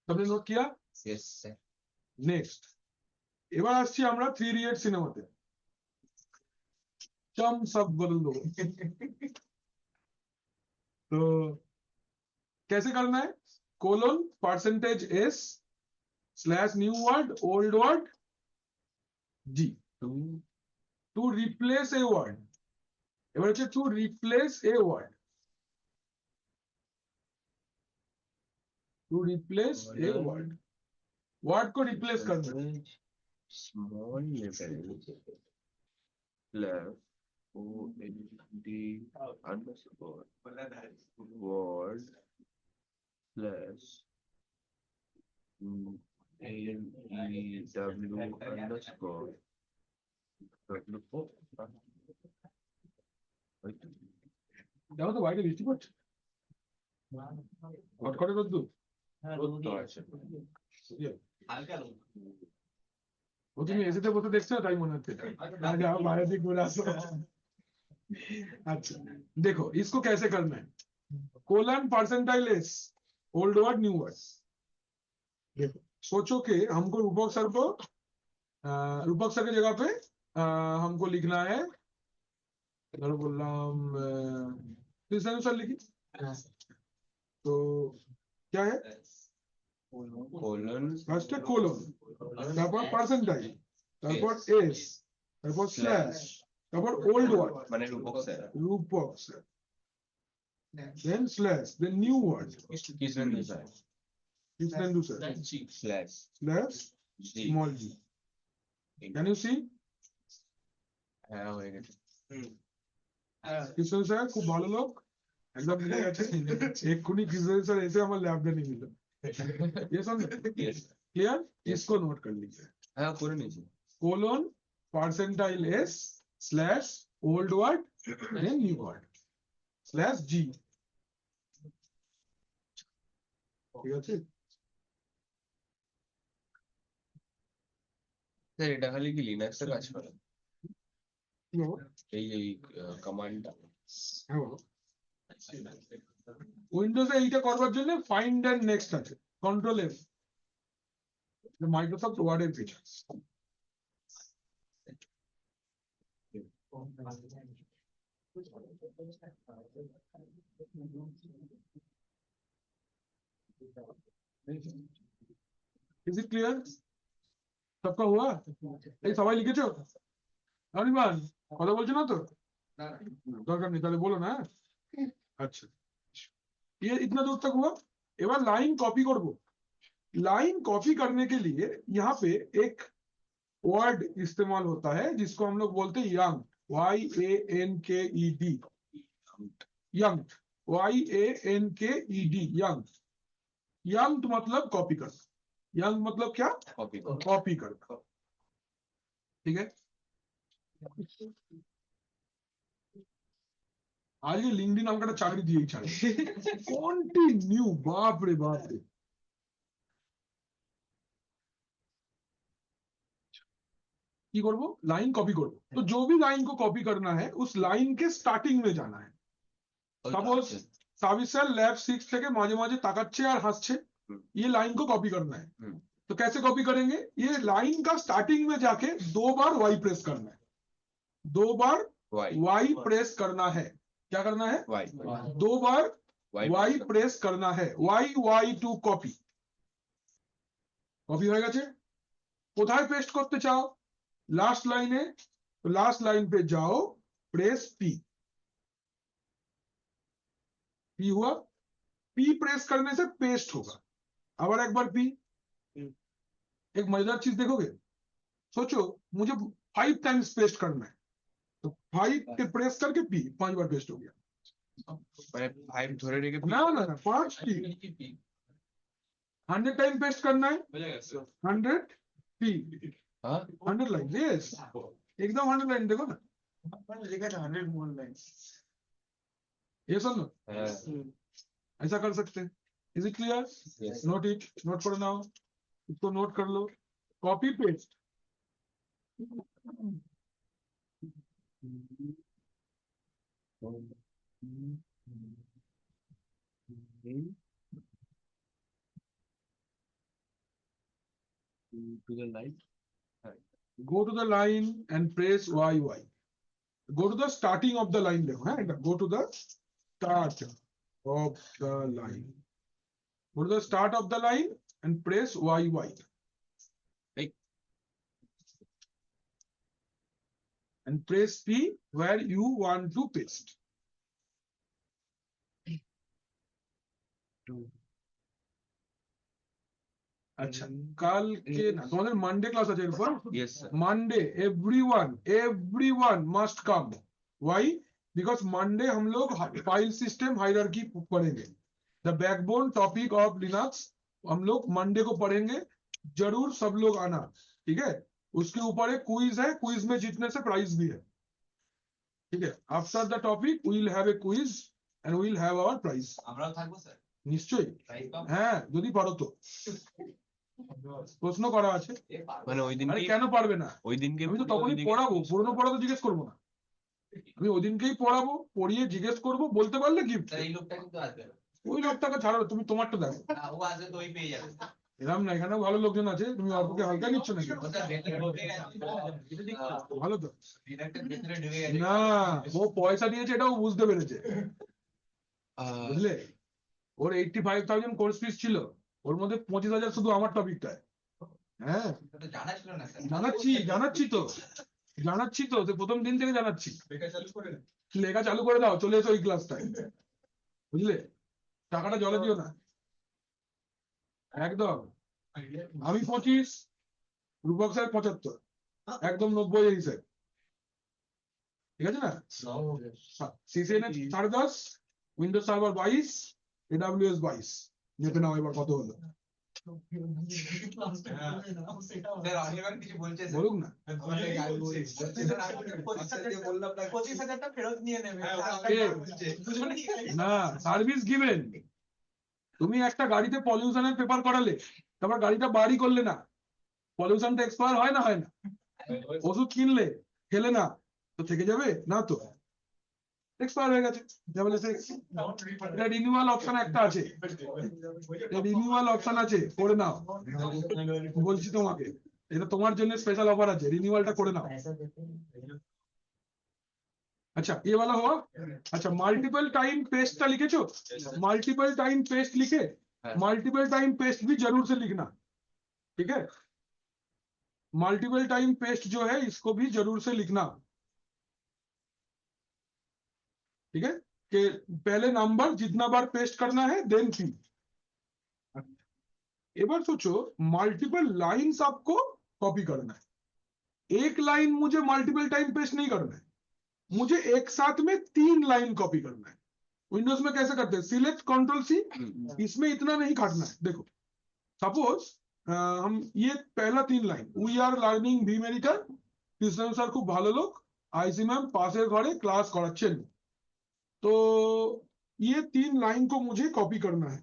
सबने নোট किया? Yes sir. নেক্সট, এবার আসছি আমরা থ্রি ইডিয়ট সিনেমাতে। चम सब बदल दो। तो कैसे करना है? Colon percentage S slash new word old word G, to replace a word, এবার হচ্ছে to replace a word, to replace a word, word को रिप्लेस करना है। Small letter plus O N D underscore word plus N E W underscore দেখো তো বাইরে বৃষ্টি পড়ছে, খটখটে রোদ্দুর, হালকা রোদ। ও তুমি এসিতে বসে দেখছো তাই মনে হচ্ছে, যাও বাইরে দিক ঘুরে আসো। अच्छा देखो इसको कैसे करना है, colon percentile S old word new word. देखो सोचो कि हमको रूपक सर के जगह पे हमको लिखना है, धरो बोललाम कृष्ण सर लिखी, तो क्या है, कोलन ফার্স্ট কোলন, তারপর পার্সেন্টাইল, তারপর এস, তারপর স্ল্যাশ, তারপর ওল্ড ওয়ার্ড মানে Rupak sir then slash, then new word, Krishnendu sir Krishnendu sir, That's G. Slash slash G small g, can you see? হ্যাঁ হয়ে গেছে। কৃষ্ণ স্যার খুব ভালো লোক, একদম মিলে গেছে, এক্ষুনি কৃষ্ণ স্যার এসে আমার ল্যাবটা নিয়ে নিল। ये समझ Yes. क्लियर, इसको नोट कर लीजिए, হ্যাঁ করে নিয়েছি। Colon percentile S slash old word then new word slash G, ঠিক আছে? স্যার এটা খালি কি লিনাক্সে কাজ করে কি বাবা? এই কমান্ডটা? হ্যাঁ বাবা, উইন্ডোজে এইটা করবার জন্য ফাইন্ড এন্ড নেক্সট আছে, কন্ট্রোল এফ, মাইক্রোসফট ওয়ার্ডের ফিচার। इज इट क्लियर, सबका हुआ? এই সবাই লিখেছো? অনির্বাণ কথা বলছো না তো? দরকার নেই, তাহলে বলো না। अच्छा ये इतना दूर तक हुआ, एबार लाइन कॉपी करबो। लाइन कॉपी करने के लिए यहाँ पे एक वर्ड इस्तेमाल होता है जिसको हम लोग बोलते हैं young, YANKED, young, YANKED, young. Young मतलब कॉपी करना, यंग मतलब क्या, কপি कॉपी करना, ठीक है? आज ये लिंक्डइन আমাকে একটা চাকরি দিয়েই ছাড়ে, কন্টিনিউ, बाप रे बाप रे। की करबो, लाइन कॉपी करबो, तो जो भी लाइन को कॉपी करना है उस लाइन के स्टार्टिंग में जाना है। सपोज साबित सर लैब 6 থেকে মাঝে মাঝে তাকাচ্ছে আর হাসছে, ये लाइन को कॉपी करना है। तो कैसे कॉपी करेंगे, ये लाइन का स्टार्टिंग में जाके 2 बार वाई प्रेस करना है, 2 बार वाई प्रेस करना है, क्या करना है, वाई 2 बार वाई वाई प्रेस करना है, वाई टू कॉपी। कॉपी হয়ে গেছে, কোথায় পেস্ট করতে চাও, लास्ट लाइन है, तो लास्ट लाइन पे जाओ, प्रेस पी, पी हुआ, पी प्रेस करने से पेस्ट होगा। अब एक बार पी, एक मजेदार चीज देखोगे, सोचो मुझे 5 टाइम्स पेस्ट करना है, तो 5 के प्रेस करके पी 5 बार पेस्ट हो गया। মানে 5 ধরে রেখে ना ना ना 5 पी, 100 टाइम पेस्ट करना है, 100 पी, হ্যাঁ 100 लाइन, यस एकदम 100 लाइन, देखो ना लिखा था 100 more lines. ये सुन लो, हाँ ऐसा कर सकते हैं. Is it clear? yes note it, note for now. इसको नोट कर लो. Copy paste. to the light Go to the line and press YY. Go to the starting of the line. देखो, हैं? Go to the start of the line. Go to the start of the line and press YY. Right. And press P where you want to paste. अच्छा, कल के ना তোমাদের মানডে ক্লাস আছে এরপর. yes sir Monday, everyone must come. Why? Because Monday हम लोग file system hierarchy पढ़ेंगे. The backbone topic of Linux हम लोग Monday को पढ़ेंगे. जरूर सब लोग आना, ठीक है. उसके ऊपर एक क्विज है, क्विज में जीतने से प्राइज भी है, ठीक है. After the topic we will have a quiz and we will have our prize. আমরাও থাকবো স্যার নিশ্চয়ই, প্রাইজ পাবো হ্যাঁ, যদি পারো তো. প্রশ্ন করা আছে. মানে ওই আরে দিনকে কেন পারবে না? ওই দিনকে আমি তো তখনই পড়াবো, পুরনো পড়া তো জিজ্ঞেস করবো না. আমি ওই দিনকেই পড়াবো, পড়িয়ে জিজ্ঞেস করবো, বলতে পারলে গিফট. স্যার এই লোকটা কিন্তু আসবে না ওই লোকটাকে ছাড়ো, তুমি তোমারটা দেখো. না, ও আসবে তো ওই পেয়ে যাবে এরকম না, এখানেও ভালো লোকজন আছে, তুমি অল্পকে হালকা নিচ্ছ নাকি? ও স্যার ভেতরে ঢুকে গেছে ভালো তো ডিডাক্টের ভেতরে ঢুকে গেছে না, ও পয়সা দিয়েছে এটাও বুঝতে পেরেছে, বুঝলে. ওর 85,000 কোর্স ফিস ছিল, ওর মধ্যে 25,000 শুধু আমার টপিকটায়. হ্যাঁ, ওটা জানা ছিল না স্যার জানাচ্ছি তো তো প্রথম দিন থেকে জানাচ্ছি. লেখা চালু করে লেখা চালু করে দাও, চলে এসো ওই ক্লাসটায়, বুঝলে. টাকাটা জলে দিও না একদম. আমি 25, রূপক স্যার 75, একদম 90 এই হিসেব, ঠিক আছে না. CCN 10.5, Windows server 22, AWS 22. মেপে নাও এবার কত হলো, স্যার অনির্বাণ কিছু বলছে স্যার বলুক না. বললাম না 25,000টা ফেরত নিয়ে নেবে. না, সার্ভিস গিভেন. তুমি একটা গাড়িতে পলিউশনের পেপার করালে, তারপর গাড়িটা বাড়ি করলে না, পলিউশনটা এক্সপায়ার হয় না? ওষুধ কিনলে, খেলে না, তো থেকে যাবে না, তো এক্সপায়ার হয়ে গেছে. এটা রিনিউয়াল অপশন একটা আছে, রিনিউয়াল অপশন আছে, করে নাও. বলছি তোমাকে, এটা তোমার জন্য স্পেশাল অফার আছে, রিনিউয়ালটা করে নাও. अच्छा ये वाला हुआ. अच्छा, मल्टीपल टाइम पेस्ट का लिखे छो, मल्टीपल टाइम पेस्ट लिखे, मल्टीपल टाइम पेस्ट भी जरूर से लिखना, ठीक है. मल्टीपल टाइम पेस्ट जो है इसको भी जरूर से लिखना, ठीक है. कि पहले नंबर जितना बार पेस्ट करना है देन पी. एक बार सोचो, मल्टीपल लाइंस आपको कॉपी करना है, एक लाइन मुझे मल्टीपल टाइम पेस्ट नहीं करना है, मुझे एक साथ में 3 लाइन कॉपी करना है. विंडोज में कैसे करते हैं, सिलेक्ट कंट्रोल सी, इसमें इतना नहीं काटना है. देखो सपोज हम ये पहला 3 line, we are learning Vim editor, Krishna sir খুব ভালো লোক, আইসি ম্যাম পাশের ঘরে ক্লাস করাচ্ছেন. तो ये 3 लाइन को मुझे कॉपी करना है,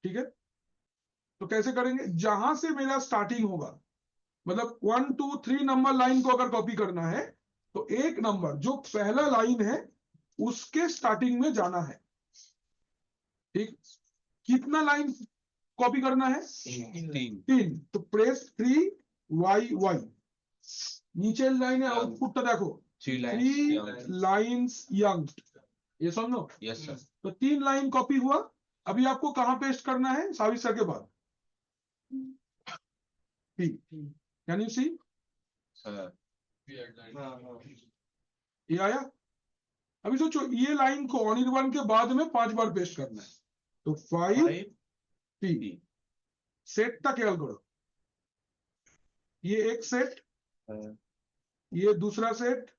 ठीक है. तो कैसे करेंगे, जहां से मेरा स्टार्टिंग होगा, मतलब 1 2 3 नंबर लाइन को अगर कॉपी करना है तो एक नंबर जो पहला लाइन है उसके स्टार्टिंग में जाना है, ठीक. कितना लाइन कॉपी करना है, 3. तो प्रेस 3 YY. नीचे लाइन है, आउटपुट देखो 3 लाइन्स यंग, ये समझो. yes sir तो 3 लाइन कॉपी हुआ. अभी आपको कहां पेस्ट करना है, साविश सर के बाद P. कैन यू सी, ये आया. अभी सोचो, ये लाइन को अनिर्बाण के बाद में 5 बार पेस्ट करना है, तो 5 P. सेट था ख्याल करो, ये एक सेट, ये दूसरा सेट,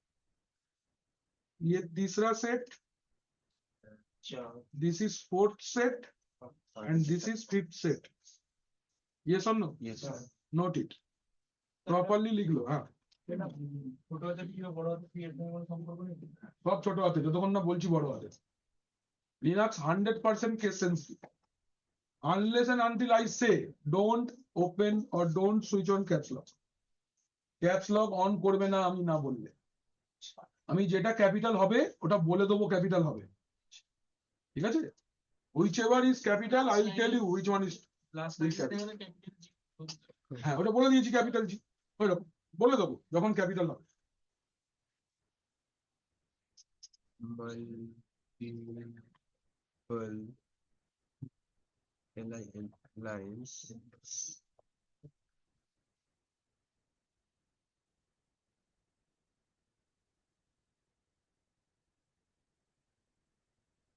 ये तीसरा set, this is 4th set and this is 5th set. ये समझो, yes sir note it properly लिख लो. हाँ, ছোট হাতে কি বড় হাতে কি এর সঙ্গে কোনো সম্পর্ক নেই? সব ছোট হাতে, যতক্ষণ না বলছি বড় হাতে। Linux 100% case sensitive. Unless and until I say don't open or don't switch on caps lock. Caps lock on করবে না আমি না বললে। আমি যেটা ক্যাপিটাল হবে ওটা বলে দেবো ক্যাপিটাল হবে, ঠিক আছে? Whichever is capital, I will tell you which one is last Big time capital. মানে ক্যাপিটাল জি। হ্যাঁ ওটা বলে দিয়েছি ক্যাপিটাল জি, ওইরকম বলে দেবো যখন ক্যাপিটাল হবে। lines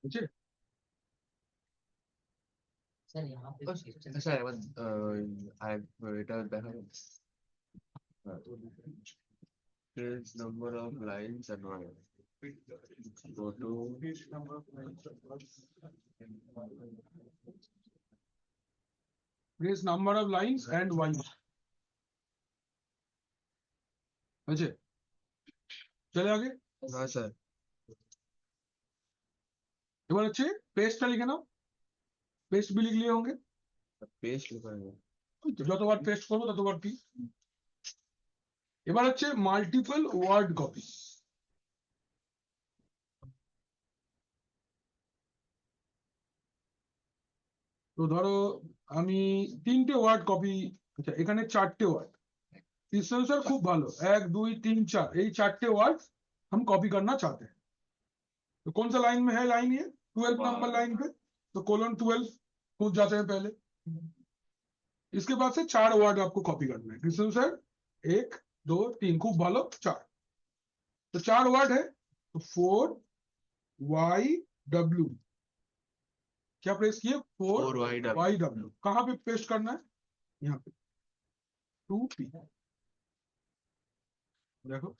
বুঝছে? স্যার यहाँ पे আচ্ছা একবার এটা দেখা page number of lines and one go to Press number of lines and y, বুঝছে? চলে আগে। না স্যার এবার হচ্ছে পেস্টটা লিখে নাও, পেস্ট भी लिख लिए होंगे। পেজ লিখা নেই ওই তো, যতবার পেস্ট করবো ততবার কি। এবার হচ্ছে মাল্টিপল ওয়ার্ড কপি। তো ধরো আমি 3টে ওয়ার্ড কপি, আচ্ছা এখানে 4টে ওয়ার্ড, सर खूब भालो 1 2 3 4, यही 4টে वर्ड हम कॉपी करना चाहते हैं। तो कौन सा लाइन में है, लाइन ये 12 नंबर लाइन पे, तो कोलन 12 कूद जाते हैं पहले। इसके बाद से 4 वर्ड आपको कॉपी करना है। सर 1 2 3 खूब भालो 4, तो 4 वर्ड है, तो 4 y w, क्या प्रेस किए 4 y w, कहां पे पेस्ट करना है, यहाँ पे 2p, देखो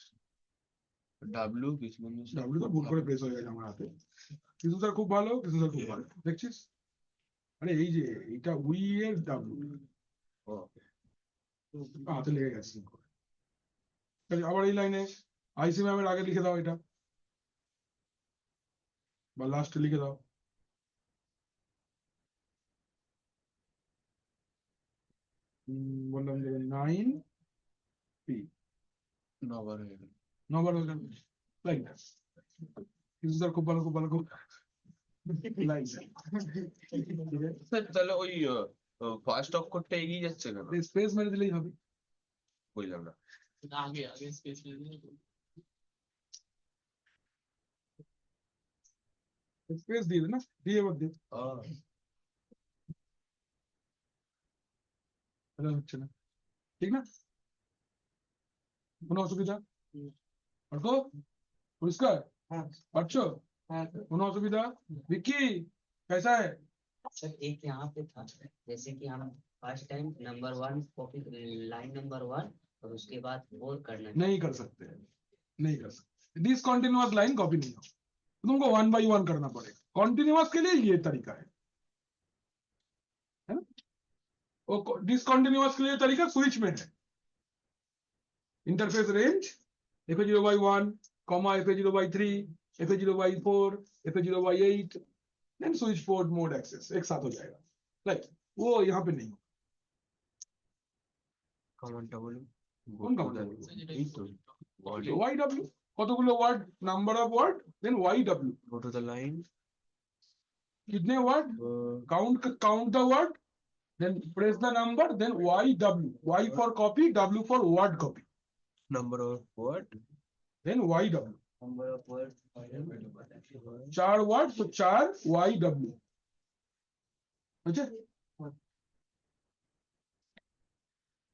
ডাব্লিউ কিছু ডাব্লিউ তো ভুল করে প্রেস হয়ে গেছে আমার হাতে। কিছু স্যার খুব ভালো, কিছু স্যার খুব ভালো, দেখছিস? আরে এই যে এটা উই এর ডাব্লিউ হাতে লেগে গেছে। তাহলে আবার এই লাইনে আইসি ম্যামের আগে লিখে দাও এটা, বা লাস্টে লিখে দাও। বললাম যে 9 পি, নবার হয়ে গেল নবার হয়ে গেল, লাইক দ্যাট। কিছু স্যার খুব ভালো, খুব ভালো, খুব লাইক দ্যাট। স্যার তাহলে ওই ফার্স্ট অক্ষরটা এগিয়ে যাচ্ছে কেন স্পেস মেরে দিলেই হবে। বুঝলাম না আগে আগে স্পেস স্পেস দিয়ে দে না, দিয়ে এবার দে, তাহলে হচ্ছে না, ঠিক না? কোনো অসুবিধা? পারতো পরিষ্কার? हाँ পারছো? हाँ কোনো অসুবিধা? विक्की कैसा है? सर एक यहाँ पे था, जैसे कि हम first time number 1 copy line number 1 और उसके बाद 4 करना है। नहीं कर सकते, नहीं कर सकते। डिसकंटिन्यूअस लाइन कॉपी नहीं हो, तुमको 1 बाई 1 करना पड़ेगा। कॉन्टिन्यूअस के लिए ये तरीका है ना? वो डिसकंटिन्यूअस के लिए तरीका स्विच में है। Interface range fa0 by 1 comma fa0 by 3 fa0 by 4 fa0 by 8 then switch port mode access एक साथ हो जाएगा, राइट? वो यहाँ पे नहीं हो। কমান্ডটা বলুন কোন কমান্ড বলবো? এই তো yw, কতগুলো word, number of word, then yw, go to the line कितने word, count the word, then press the number, then yw, y for copy, w for word copy, number of word then yw, number of word 4 word तो 4 yw, अच्छा?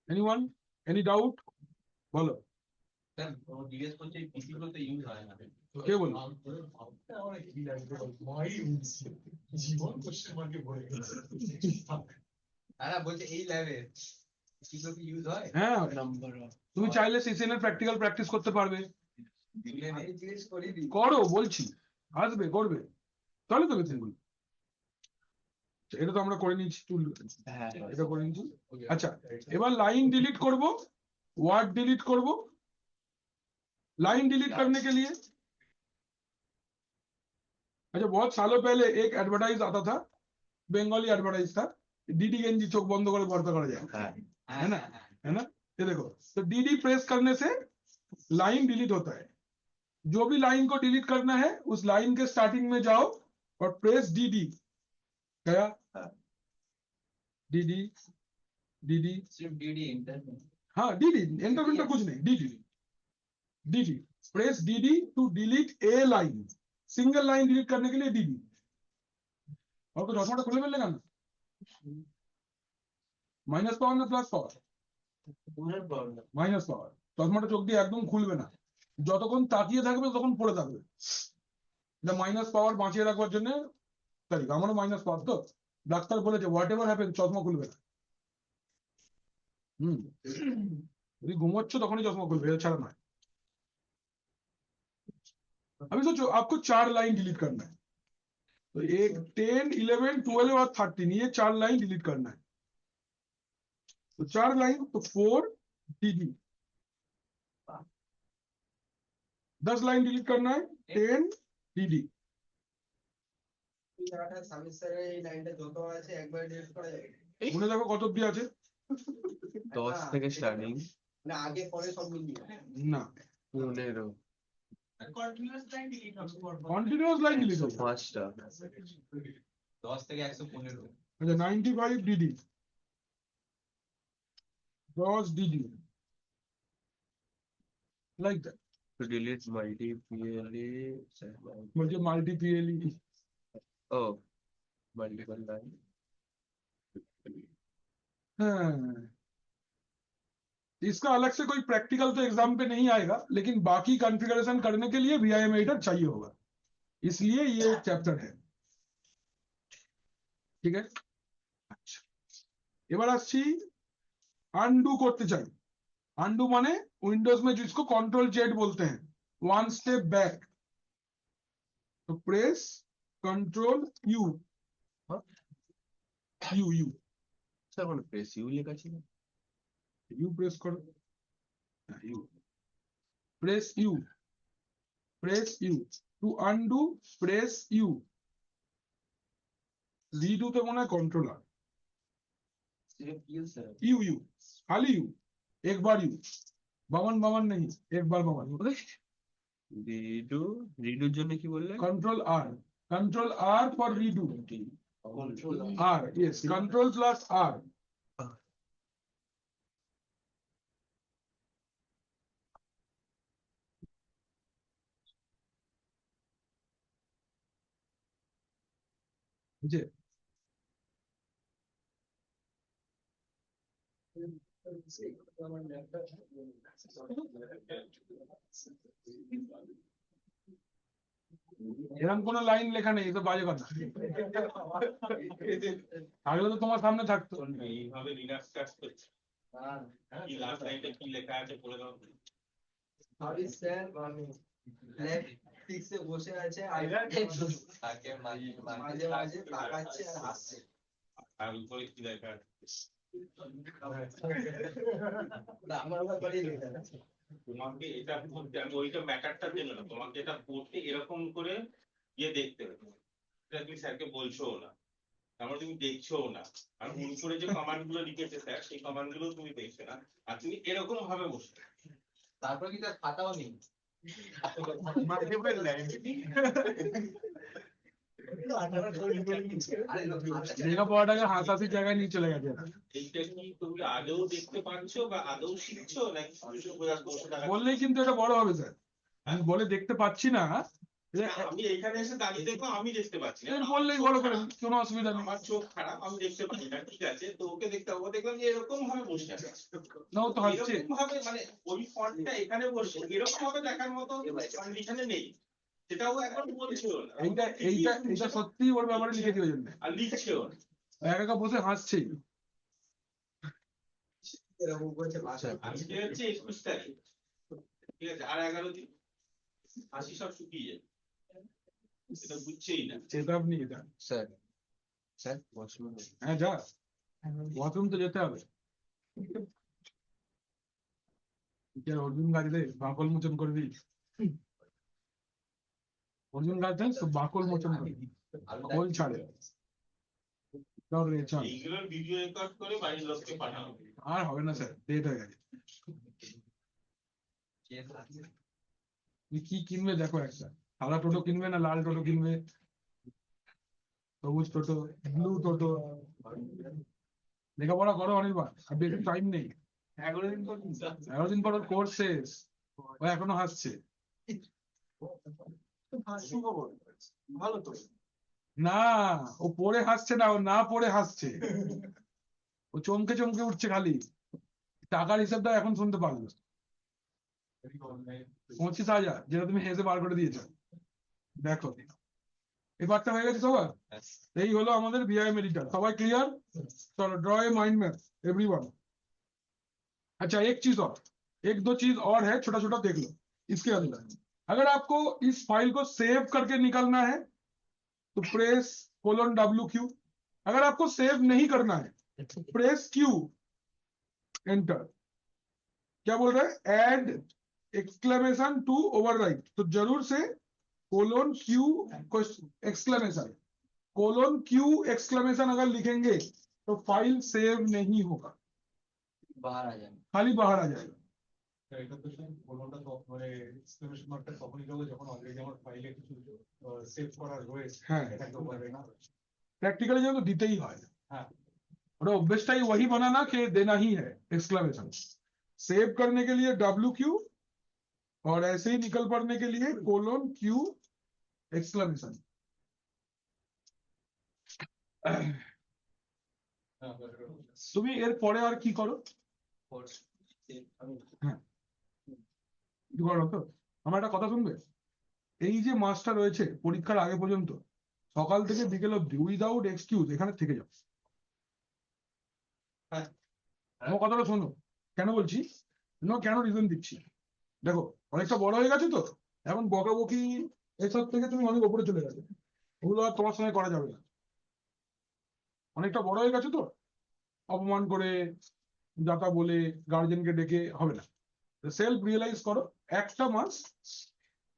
anyone, any doubt? बोलो, স্যার ও জিজ্ঞেস করছে এই পিসি গুলোতে ইউজ হয় না। কে বললো? জীবন কোশ্চেন মার্কে ভরে গেছে। আরে বলছে এই ল্যাবে পিসি গুলোতে ইউজ হয় হ্যাঁ number of তুমি চাইলে সিসিএন এর প্র্যাকটিক্যাল প্র্যাকটিস করতে পারবে, আমি জিজ্ঞেস করিনি। করো বলছি, আসবে করবে, তাহলে তো বেতন বলি। এটা তো আমরা করে নিয়েছি, হ্যাঁ এটা করে নিয়েছি। আচ্ছা এবার লাইন ডিলিট করব, ওয়ার্ড ডিলিট করব, लाइन डिलीट करने के लिए, अच्छा बहुत सालों पहले एक एडवर्टाइज आता था, बंगाली एडवर्टाइज था, डीडी गेंजी चोख बंद করে ভর্তা করা যায়, है ना, है ना। ये देखो, तो डीडी प्रेस करने से लाइन डिलीट होता है। जो भी लाइन को डिलीट करना है उस लाइन के स्टार्टिंग में जाओ और प्रेस डीडी, गया डीडी, डीडी, सिर्फ डीडी इंटर हाँ डीडी, एंटर विंटर कुछ नहीं, DD, DD, press DD to delete a line, single line delete करने के लिए डीडी। और कुछ चश्माটা খুলে ফেললে কেন? মাইনাস পাওয়ার না প্লাস পাওয়ার? মাইনাস পাওয়ার। চশমাটা চোখ দিয়ে একদম খুলবে না, যতক্ষণ তাকিয়ে থাকবে ততক্ষণ পড়ে থাকবে। এটা মাইনাস পাওয়ার বাঁচিয়ে রাখবার জন্য তাই, আমারও মাইনাস পাওয়ার, তো ডাক্তার বলেছে হোয়াট এভার হ্যাপেন চশমা খুলবে না। যদি ঘুমোচ্ছ তখনই চশমা খুলবে, এছাড়া নয়। अभी सोचो आपको 4 लाइन डिलीट करना है, तो एक 10, 11, 12 और 13, ये 4 लाइन डिलीट करना है। तो 4 लाइन, तो 4 डीडी, 10 लाइन डिलीट करना है, 10 डीडी। মনে দেখো কত অব্দি আছে? 10 থেকে স্টার্টিং আগে পরে সব মিলিয়ে না, 15 কন্টিনিউয়াস লাইন ডিলিট হবে পরপর। কন্টিনিউয়াস লাইন ডিলিট হবে। 5টা 10 থেকে 115 আচ্ছা 95 DD, 10 DD, like that. to delete multi PLE বলছে মাল্টি পিএলই। oh multiple line हाँ, इसका अलग से कोई प्रैक्टिकल तो एग्जाम पे नहीं आएगा, लेकिन बाकी कॉन्फ़िगरेशन करने के लिए VIM एडिटर चाहिए होगा, इसलिए ये चैप्टर है। ठीक है, अच्छा এবার আসছি আনডু করতে চাই। আনডু মানে উইন্ডোজ में जिसको कंट्रोल जेड बोलते हैं, वन स्टेप बैक, तो press control U, U U sir কোন প্রেস ইউ লেখা ছিল? यू प्रेस करो, U press U, press U to undo, press U, redo तो मने कंट्रोल आर, सिर्फ यू सर यू यू, खाली यू, एक बार यू, বামন বামন नहीं, एक बार বামন। রিডুর জন্য কি বললেন? Control R for redo, control R, yes, control plus R. বুঝে? এরকম কোন লাইন লেখা নেই, তো বাজে কথা, থাকলে তো তোমার সামনে থাকতো। এইভাবে লিনাক্স কাজ করছে, কি লাস্ট লাইনটা কি লেখা আছে বলে দাও। সরি স্যার আমি লেফট পিক্সে বসে আছে আর তাকে মাঝে মাঝে তাকাচ্ছে আর হাসছে। আর উপরে কি লেখা আছে? আমার ব্যাপারে লেখা আছে। তোমাকে এটা করতে, আমি ওইটা ম্যাটারটা দিল না, তোমাকে এটা পড়তে এরকম করে গিয়ে দেখতে হবে। এটা তুমি স্যারকে বলছো না, তারপর তুমি দেখছো না, আর উপরে যে কমান্ড গুলো লিখেছে স্যার, সেই কমান্ড গুলো তুমি দেখছো না, আর তুমি এরকম ভাবে বসে। তারপর কি তার খাতাও নেই। লেখাপড়াটাকে হাসাহাসি জায়গায় নিয়ে চলে গেছে। এইটা কি তুমি আদৌ দেখতে পাচ্ছ বা আদৌ শিখছো নাকি শুধু বসে থাকা? বললেই কিন্তু এটা বড় হবে স্যার, আমি বলে দেখতে পাচ্ছি না, আমি এখানে এসে দাঁড়িয়ে দেখবো, আমি দেখতে পাচ্ছি না। বললেই বড় করে, কোনো অসুবিধা নেই। আমার চোখ খারাপ, আমি দেখতে পাচ্ছি না, ঠিক আছে, তো ওকে দেখতে হবে। ও দেখলাম যে এরকম ভাবে বসে আছে, না ও তো হাসছে। এরকম ভাবে, মানে ওই ফন্টটা এখানে বসে এরকম ভাবে দেখার মতো কন্ডিশনে নেই, সেটাও এখন বলছেও না। এইটা সত্যি ওর ব্যাপারে লিখে দিয়ে জন্য আর লিখছেও না, একা একা বসে হাসছেই। এরকম করছে ভাষা। আজকে হচ্ছে 21 তারিখ, ঠিক আছে, আর 11 দিন, হাসি সব শুকিয়ে যাবে, এটা বুঝছেই না। চেতাব নিয়ে যা, স্যার স্যার ওয়াশরুম হ্যাঁ যা, ওয়াশরুম তো যেতে হবে। অর্জুন গাড়িতে বাকল মোচন করবি। অর্জুন গাছ বাকল মোচন করে খোল ছাড়ে দাও রে, ছাড়। এইগুলোর ভিডিও রেকর্ড করে বাড়ির লোককে পাঠানো। আর হবে না স্যার, ডেট হয়ে গেছে। তুমি কি কিনবে দেখো একটা, সাদা টোটো কিনবে না লাল টোটো কিনবে, সবুজ টোটো, ব্লু টোটো। লেখাপড়া করো অনির্বাণ, আর বেশি টাইম নেই। 11 দিন পর ওর কোর্স শেষ, ও এখনো হাসছে। ভালো তো। না, ও পড়ে হাসছে না, ও না পড়ে হাসছে। ও চমকে চমকে উঠছে খালি। টাকার হিসাবটা এখন শুনতে পারলো। 25,000, যেটা তুমি হেসে বার করে দিয়েছো। দেখো, এবারটা হয়ে গেছে সবার। এই হলো আমাদের বিআইএম এডিटर। সবাই क्लियर? चलो draw a mind map everyone. अच्छा, एक चीज और, एक दो चीज और है, छोटा छोटा देख लो इसके अंदर। अगर आपको इस फाइल को सेव करके निकालना है तो प्रेस :W Q। अगर आपको सेव नहीं करना है प्रेस Q, एंटर। क्या बोल रहे हैं? ऐड एक्सक्लेमेशन टू ओवरराइट, तो जरूर से :Q एक्सक्लेमेशन, :Q एक्सक्लेमेशन अगर लिखेंगे तो फाइल सेव नहीं होगा, बाहर आ जाए। खाली बाहर आ जाएगा। এটা তো স্যার কোনটা তো মানে এক্সক্লেমেশন মার্কটা তখনই দেবো যখন অলরেডি আমার ফাইলে কিছু সেভ করা রয়েছে। হ্যাঁ, এটাকে ওভারে না। प्रैक्टिकली जो तो दीते ही है। हाँ। और ऑब्वियसली वही बनाना कि देना ही है एक्सक्लेमेशन। सेव करने के लिए WQ और ऐसे ही निकल पड़ने के लिए :Q एक्सक्लेमेशन। তুমি এর পরে আর কি করো? হ্যাঁ, কি করো তো, আমার একটা কথা শুনবে। এই যে মাসটা রয়েছে পরীক্ষার আগে পর্যন্ত, সকাল থেকে বিকেল অবধি উইদাউট এক্সকিউজ এখানে থেকে যাও। আমার কথাটা শোনো, কেন বলছি, কেন রিজন দিচ্ছি। দেখো, অনেকটা বড় হয়ে গেছে তো, এখন বকাবকি এসব থেকে তুমি অনেক উপরে চলে গেছে, ওগুলো আর তোমার সঙ্গে করা যাবে না। অনেকটা বড় হয়ে গেছে তো, অপমান করে যাতা বলে গার্জেনকে ডেকে হবে না। সেলফ রিয়েলাইজ করো, একটা মাস,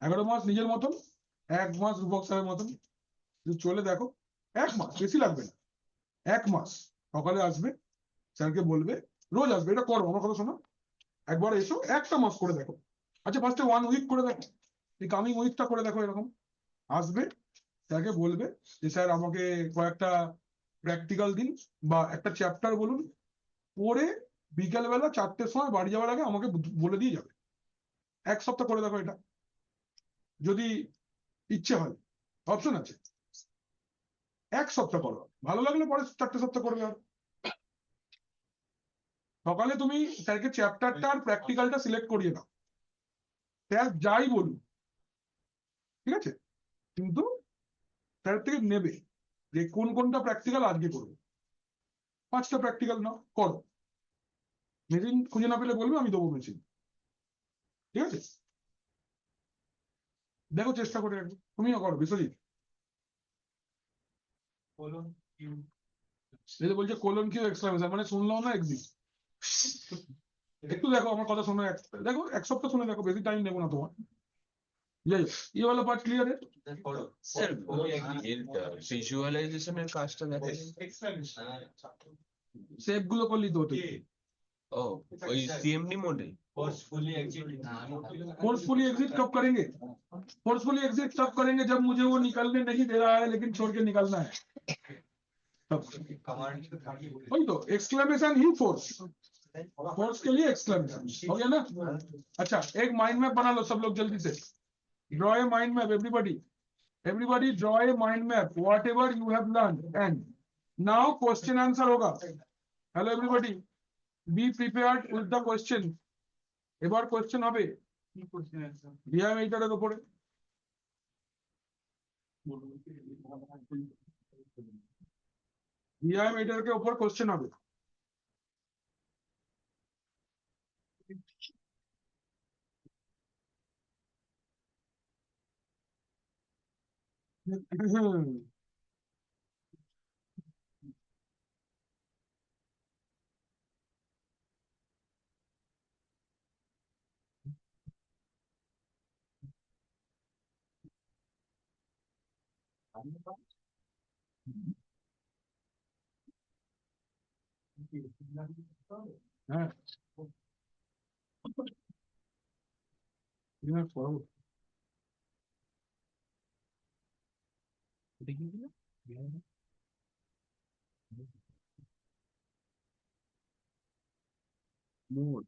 11 মাস নিজের মতন, 1 মাস রূপক স্যারের মতন চলে দেখো। 1 মাস, বেশি লাগবে না। 1 মাস সকালে আসবে, স্যারকে বলবে, রোজ আসবে, এটা করো, আমার কথা শোনো। একবার এসো, একটা মাস করে দেখো। আচ্ছা, ফার্স্টে 1 উইক করে দেখো, এই কামিং উইকটা করে দেখো। এরকম আসবে, স্যারকে বলবে যে স্যার আমাকে কয়েকটা প্র্যাকটিক্যাল দিন বা একটা চ্যাপ্টার বলুন, পড়ে বিকেলবেলা 4টের সময় বাড়ি যাওয়ার আগে আমাকে বলে দিয়ে যাবে। 1 সপ্তাহ করে দেখো এটা, যদি ইচ্ছে হয় অপশন আছে। 1 সপ্তাহ করো, ভালো লাগলে পরে 4টে সপ্তাহ করবে। আর সকালে তুমি স্যারকে চ্যাপ্টারটা আর প্র্যাকটিক্যালটা সিলেক্ট করিয়ে দাও, স্যার যাই বলুন, ঠিক আছে, কিন্তু স্যার থেকে নেবে যে কোন কোনটা প্র্যাকটিক্যাল আজকে করবে। 5টা প্র্যাকটিক্যাল নাও, করো। মেশিন খুঁজে না পেলে বলবে, আমি দেবো মেশিন, ঠিক আছে। দেখো চেষ্টা করে একবার, তুমিও করো। বিশ্বজিৎ বলছে :Q এক্সক্লেমেশন, মানে শুনলাম না এক্সিস্ট। একটু দেখো আমার কথা শোনো, দেখো 1 সপ্তাহ শুনে দেখো, বেশি টাইম নেবো না তোমার। যাই হোক, ये वाला पार्ट क्लियर है? স্যার ভিজুয়ালাইজেশনের কাজটা দেখেন। सेव गुलो कर ली तो ও ওই সিএমডি মোডে। Forcefully exit. फोर्सफुली एग्जिट कब करेंगे? फोर्सफुली एग्जिट तब करेंगे जब मुझे वो निकलने नहीं दे रहा है लेकिन छोड़ के निकलना है, तब। वही तो एक्सक्लेमेशन ही फोर्स, फोर्स के लिए एक्सक्लेमेशन हो गया ना। अच्छा, एक माइंड मैप बना लो सब लोग जल्दी से। Draw a mind map everybody, everybody draw a mind map whatever you have learn. And now question answer होगा। Hello everybody, be prepared with the question. এবার কোশ্চেন হবে বিআইএম এডিটরের উপরে। বিআইএম এডিটরের উপর কোশ্চেন হবে। হ্যাঁ লিনাক্স পড়াবো Mood.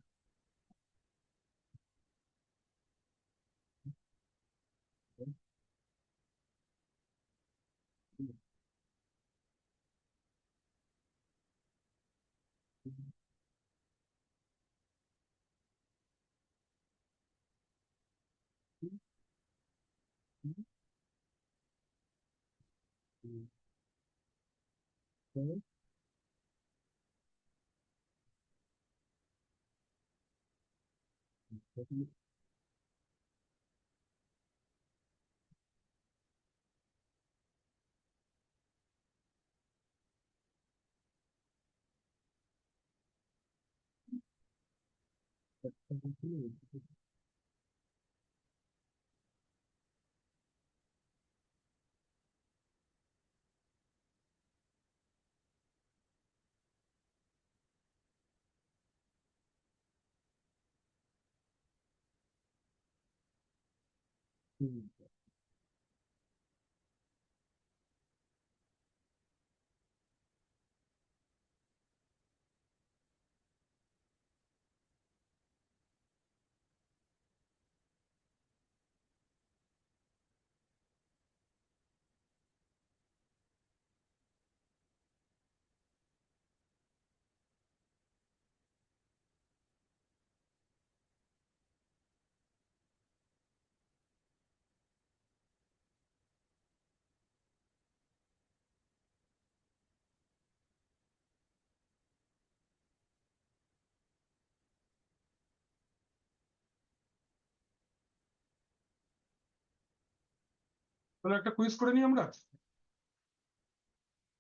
তাহলে একটা কুইজ করে নিই আমরা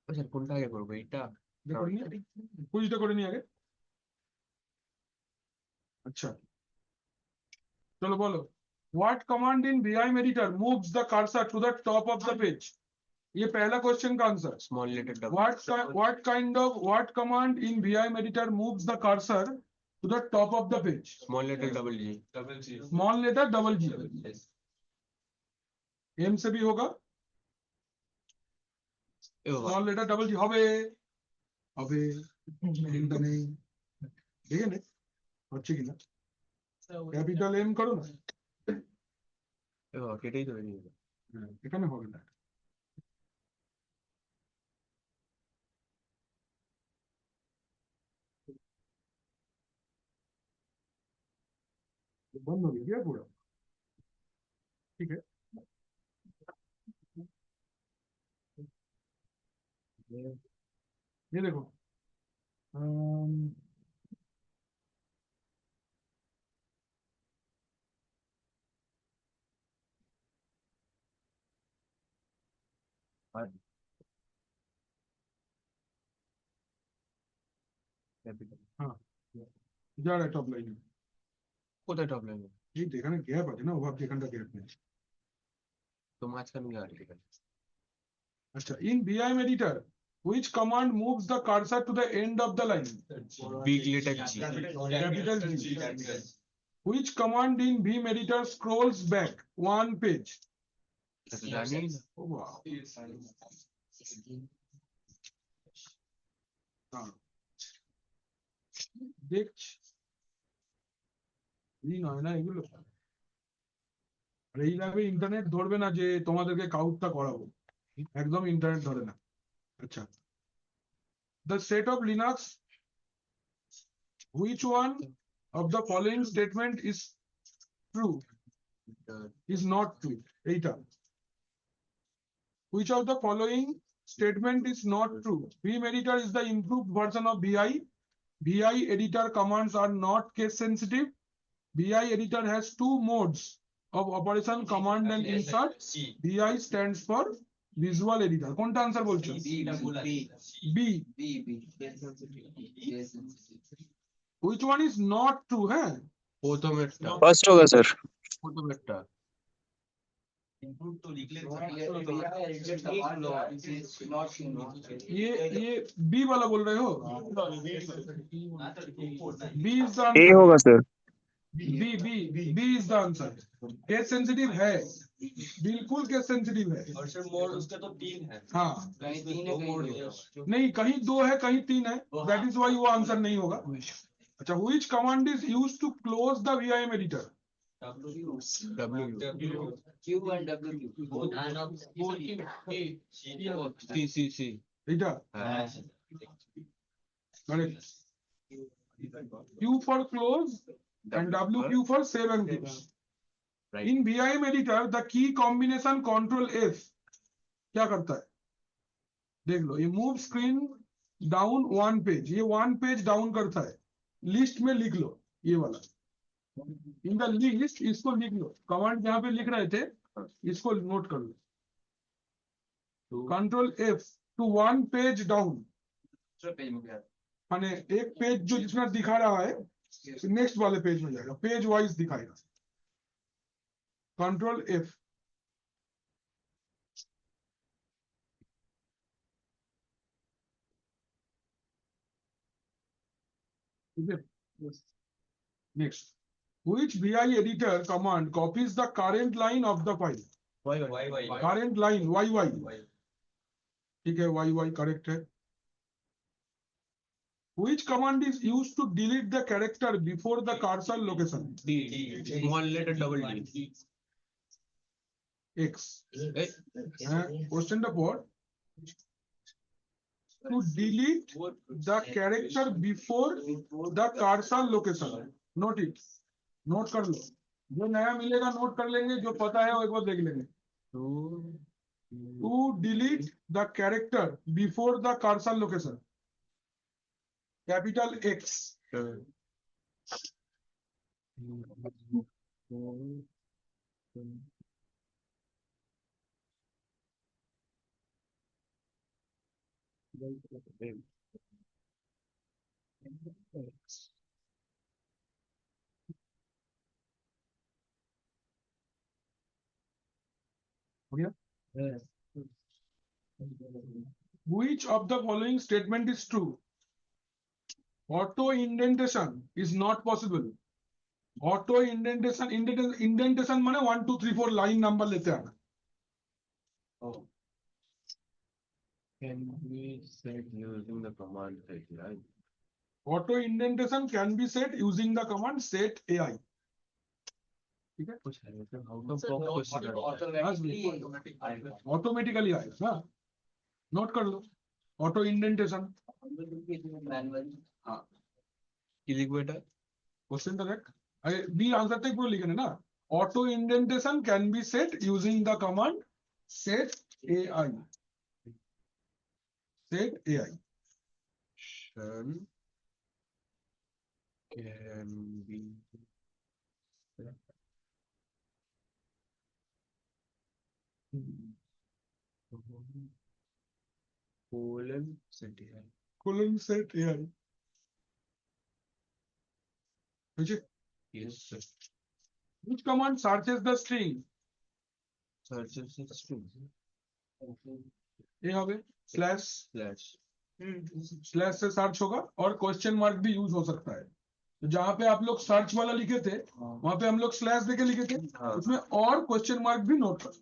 স্যার কোনটা আগে করবো এটা? কুইজটা করে নিই আগে আচ্ছা চলো বলো what command in vim editor moves the cursor to the top of the page ये पहला क्वेश्चन का answer Small letter W. what command in vim editor moves the cursor to the top of the page Small letter double G. small letter double g m से भी होगा এ বাবা, small letter double g হবে হবে চিন্তা নেই দেখে নে হচ্ছে কিনা ক্যাপিটাল এম করো না এ বাবা, কেটেই ধরে নিয়ে যাবে। হ্যাঁ, এখানে হবে না बंद हो गया पूरा ठीक है ये देखो Capital. हाँ जा रहा है टॉप लाइन কোথায় টপ লাইন? এই তো এখানে গ্যাপ আছে না ওভাবে এখানটা গ্যাপ নেই তো মাঝখানে গিয়ে আর্টিকেল। আচ্ছা in vim editor which command moves the cursor to the end of the line Big letter G. capital G which command in vim editor scrolls back one page আচ্ছা, জানি না। oh wow हाँ দেখছি এই নয় না এগুলো আর এই ল্যাবে ইন্টারনেট ধরবে না যে তোমাদেরকে কাউন্টটা করাবো একদম ইন্টারনেট ধরে না আচ্ছা the set of linux which one of the following statement is true is not true এইটা which of the following statement is not true vim editor is the improved version of vi editor commands are not case sensitive vi editor has two modes of operation command and insert vi stands for visual editor কোনটা আনসার বলছো b which one is not true হ্যাঁ প্রথমেরটা। फर्स्ट होगा सर প্রথমেরটা। इनपुट तो लिख लेते ये बी वाला बोल रहे हो? B is the A answer. होगा sir. B is the answer. Case sensitive है, बिल्कुल केस सेंसिटिव है। और सर मोड उसका तो 3 है। हाँ, कहीं 3 है कहीं नहीं कहीं 2 है कहीं 3 है, दैट इज वाई वो आंसर नहीं होगा। अच्छा, which command is used to close the VIM editor? Q and W. None of C. এটা correct. Q for close and WQ for save and close. Right. In VIM editor, the key combination Control F क्या करता है? देख लो, ये मूव स्क्रीन डाउन 1 पेज, ये 1 पेज डाउन करता है। लिस्ट में लिख लो ये वाला, इन द लिस्ट, इसको लिख लो। कमांड जहां पे लिख रहे थे इसको नोट कर लो। Control F to 1 page down, माने एक पेज जो जितना दिखा रहा है नेक्स्ट वाले पेज में जाएगा, पेज वाइज दिखाएगा। Control F। Next, which VI editor command copies the current line of the file? current line YY, ठीक है, YY करेक्ट है। Which command is used to delete the character before the cursor location? Small letter double D. X. Question number 4. To delete the character before the cursor location. Note it. Note कर लो, जो नया मिलेगा नोट कर लेंगे, जो पता है वो एक बार देख लेंगे। To delete the character before the cursor location. Capital X. हो गया? Which of the following statement is true? Auto indentation is not possible. Auto indentation माने 1 2 3 4 लाइन नंबर लेते हैं। Can be set using the command set, right? Auto indentation can be set using the command set AI. ठीक है, कुछ है तो out of box question automatically आएगा। हाँ, नोट कर लो, ऑटो इंडेंटेशन। हाँ, की लिख बेटा क्वेश्चन करेक्ट। अरे बी आंसर तक पूरा लिखना है ना। Auto indentation can be set using the command set AI। Set AI can be colon set है। colon set AI। मुझे Yes sir. which command searches the string? Searches the string. ये হবে स्लैश, Slash. स्लैश से सर्च होगा और क्वेश्चन मार्क भी यूज हो सकता है। तो जहां पे आप लोग सर्च वाला लिखे थे वहां पे हम लोग स्लैश देके लिखे थे, उसमें और क्वेश्चन मार्क भी नोट कर।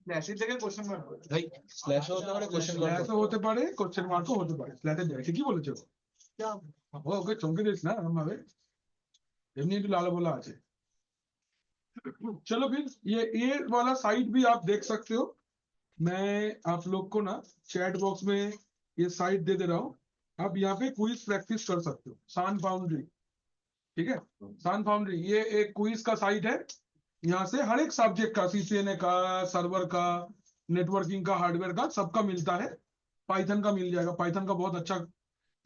मैसेज থেকে কোশ্চেন মার্ক ভাই স্ল্যাশ হতে পারে কোশ্চেন মার্ক স্ল্যাশ হতে পারে, কোশ্চেন মার্কও হতে পারে। স্ল্যাশে যায়, ঠিকই বলেছো। ওকে চমকে দিস না এরকম ভাবে, এমনি একটু লালা बोला আছে। चलो फिर ये वाला साइट भी आप देख सकते हो। मैं आप लोग को ना चैट बॉक्स में ये साइट दे दे रहा हूँ, आप यहाँ पे क्विज प्रैक्टिस कर सकते हो। सान फाउंड्री, ठीक है, सान फाउंड्री ये एक क्विज का साइट है। यहाँ से हर एक सब्जेक्ट का, CCNA का, सर्वर का, नेटवर्किंग का, हार्डवेयर का, सबका मिलता है। पाइथन का मिल जाएगा, पाइथन का बहुत अच्छा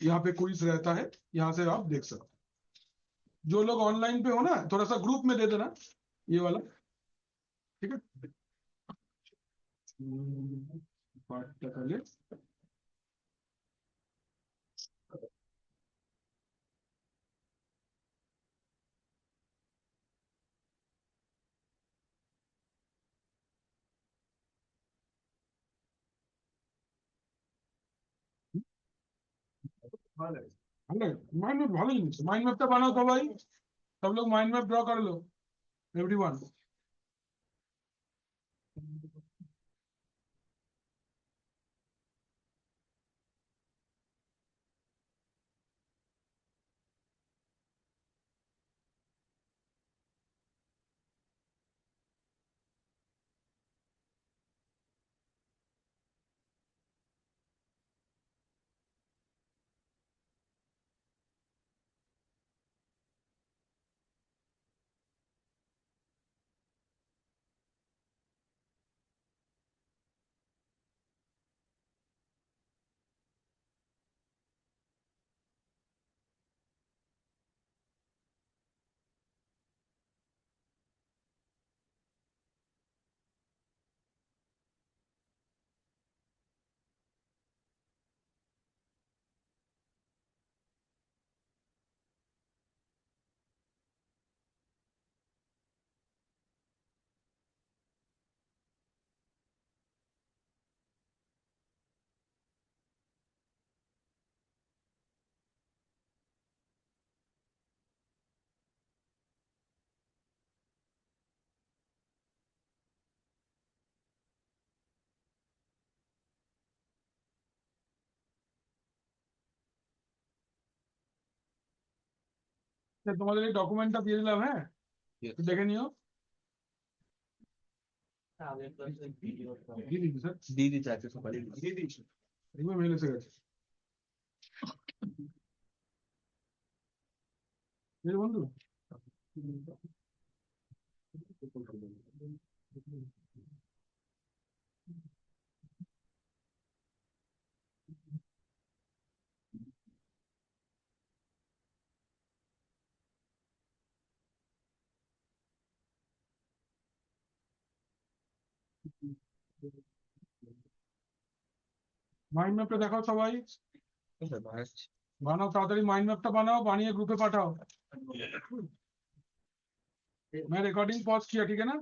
यहाँ पे क्विज रहता है, यहाँ से आप देख सकते हो। जो लोग ऑनलाइन पे हो ना, थोड़ा सा ग्रुप में दे देना ये वाला, ठीक है। পার্টটা তাহলে ভালো माइंड मैप ভালো জিনিস माइंड मैपটা বানাও সবাই सब लोग माइंड मैप ड्रॉ कर लो एवरीवन তোমাদের এই ডকুমেন্টটা দিয়ে দিলাম হ্যাঁ একটু দেখে নিও দিয়ে দিচ্ছি স্যার दीदी चाचा सकाळी দিয়ে দিচ্ছি এগুলো মেল এসে গেছে এই বন্ধু মাইন্ড ম্যাপটা দেখাও সবাই বানাও তাড়াতাড়ি মাইন্ড ম্যাপটা বানাও বানিয়ে গ্रुपে पाठाओ मैं रिकॉर्डिंग पॉज किया ठीक है ना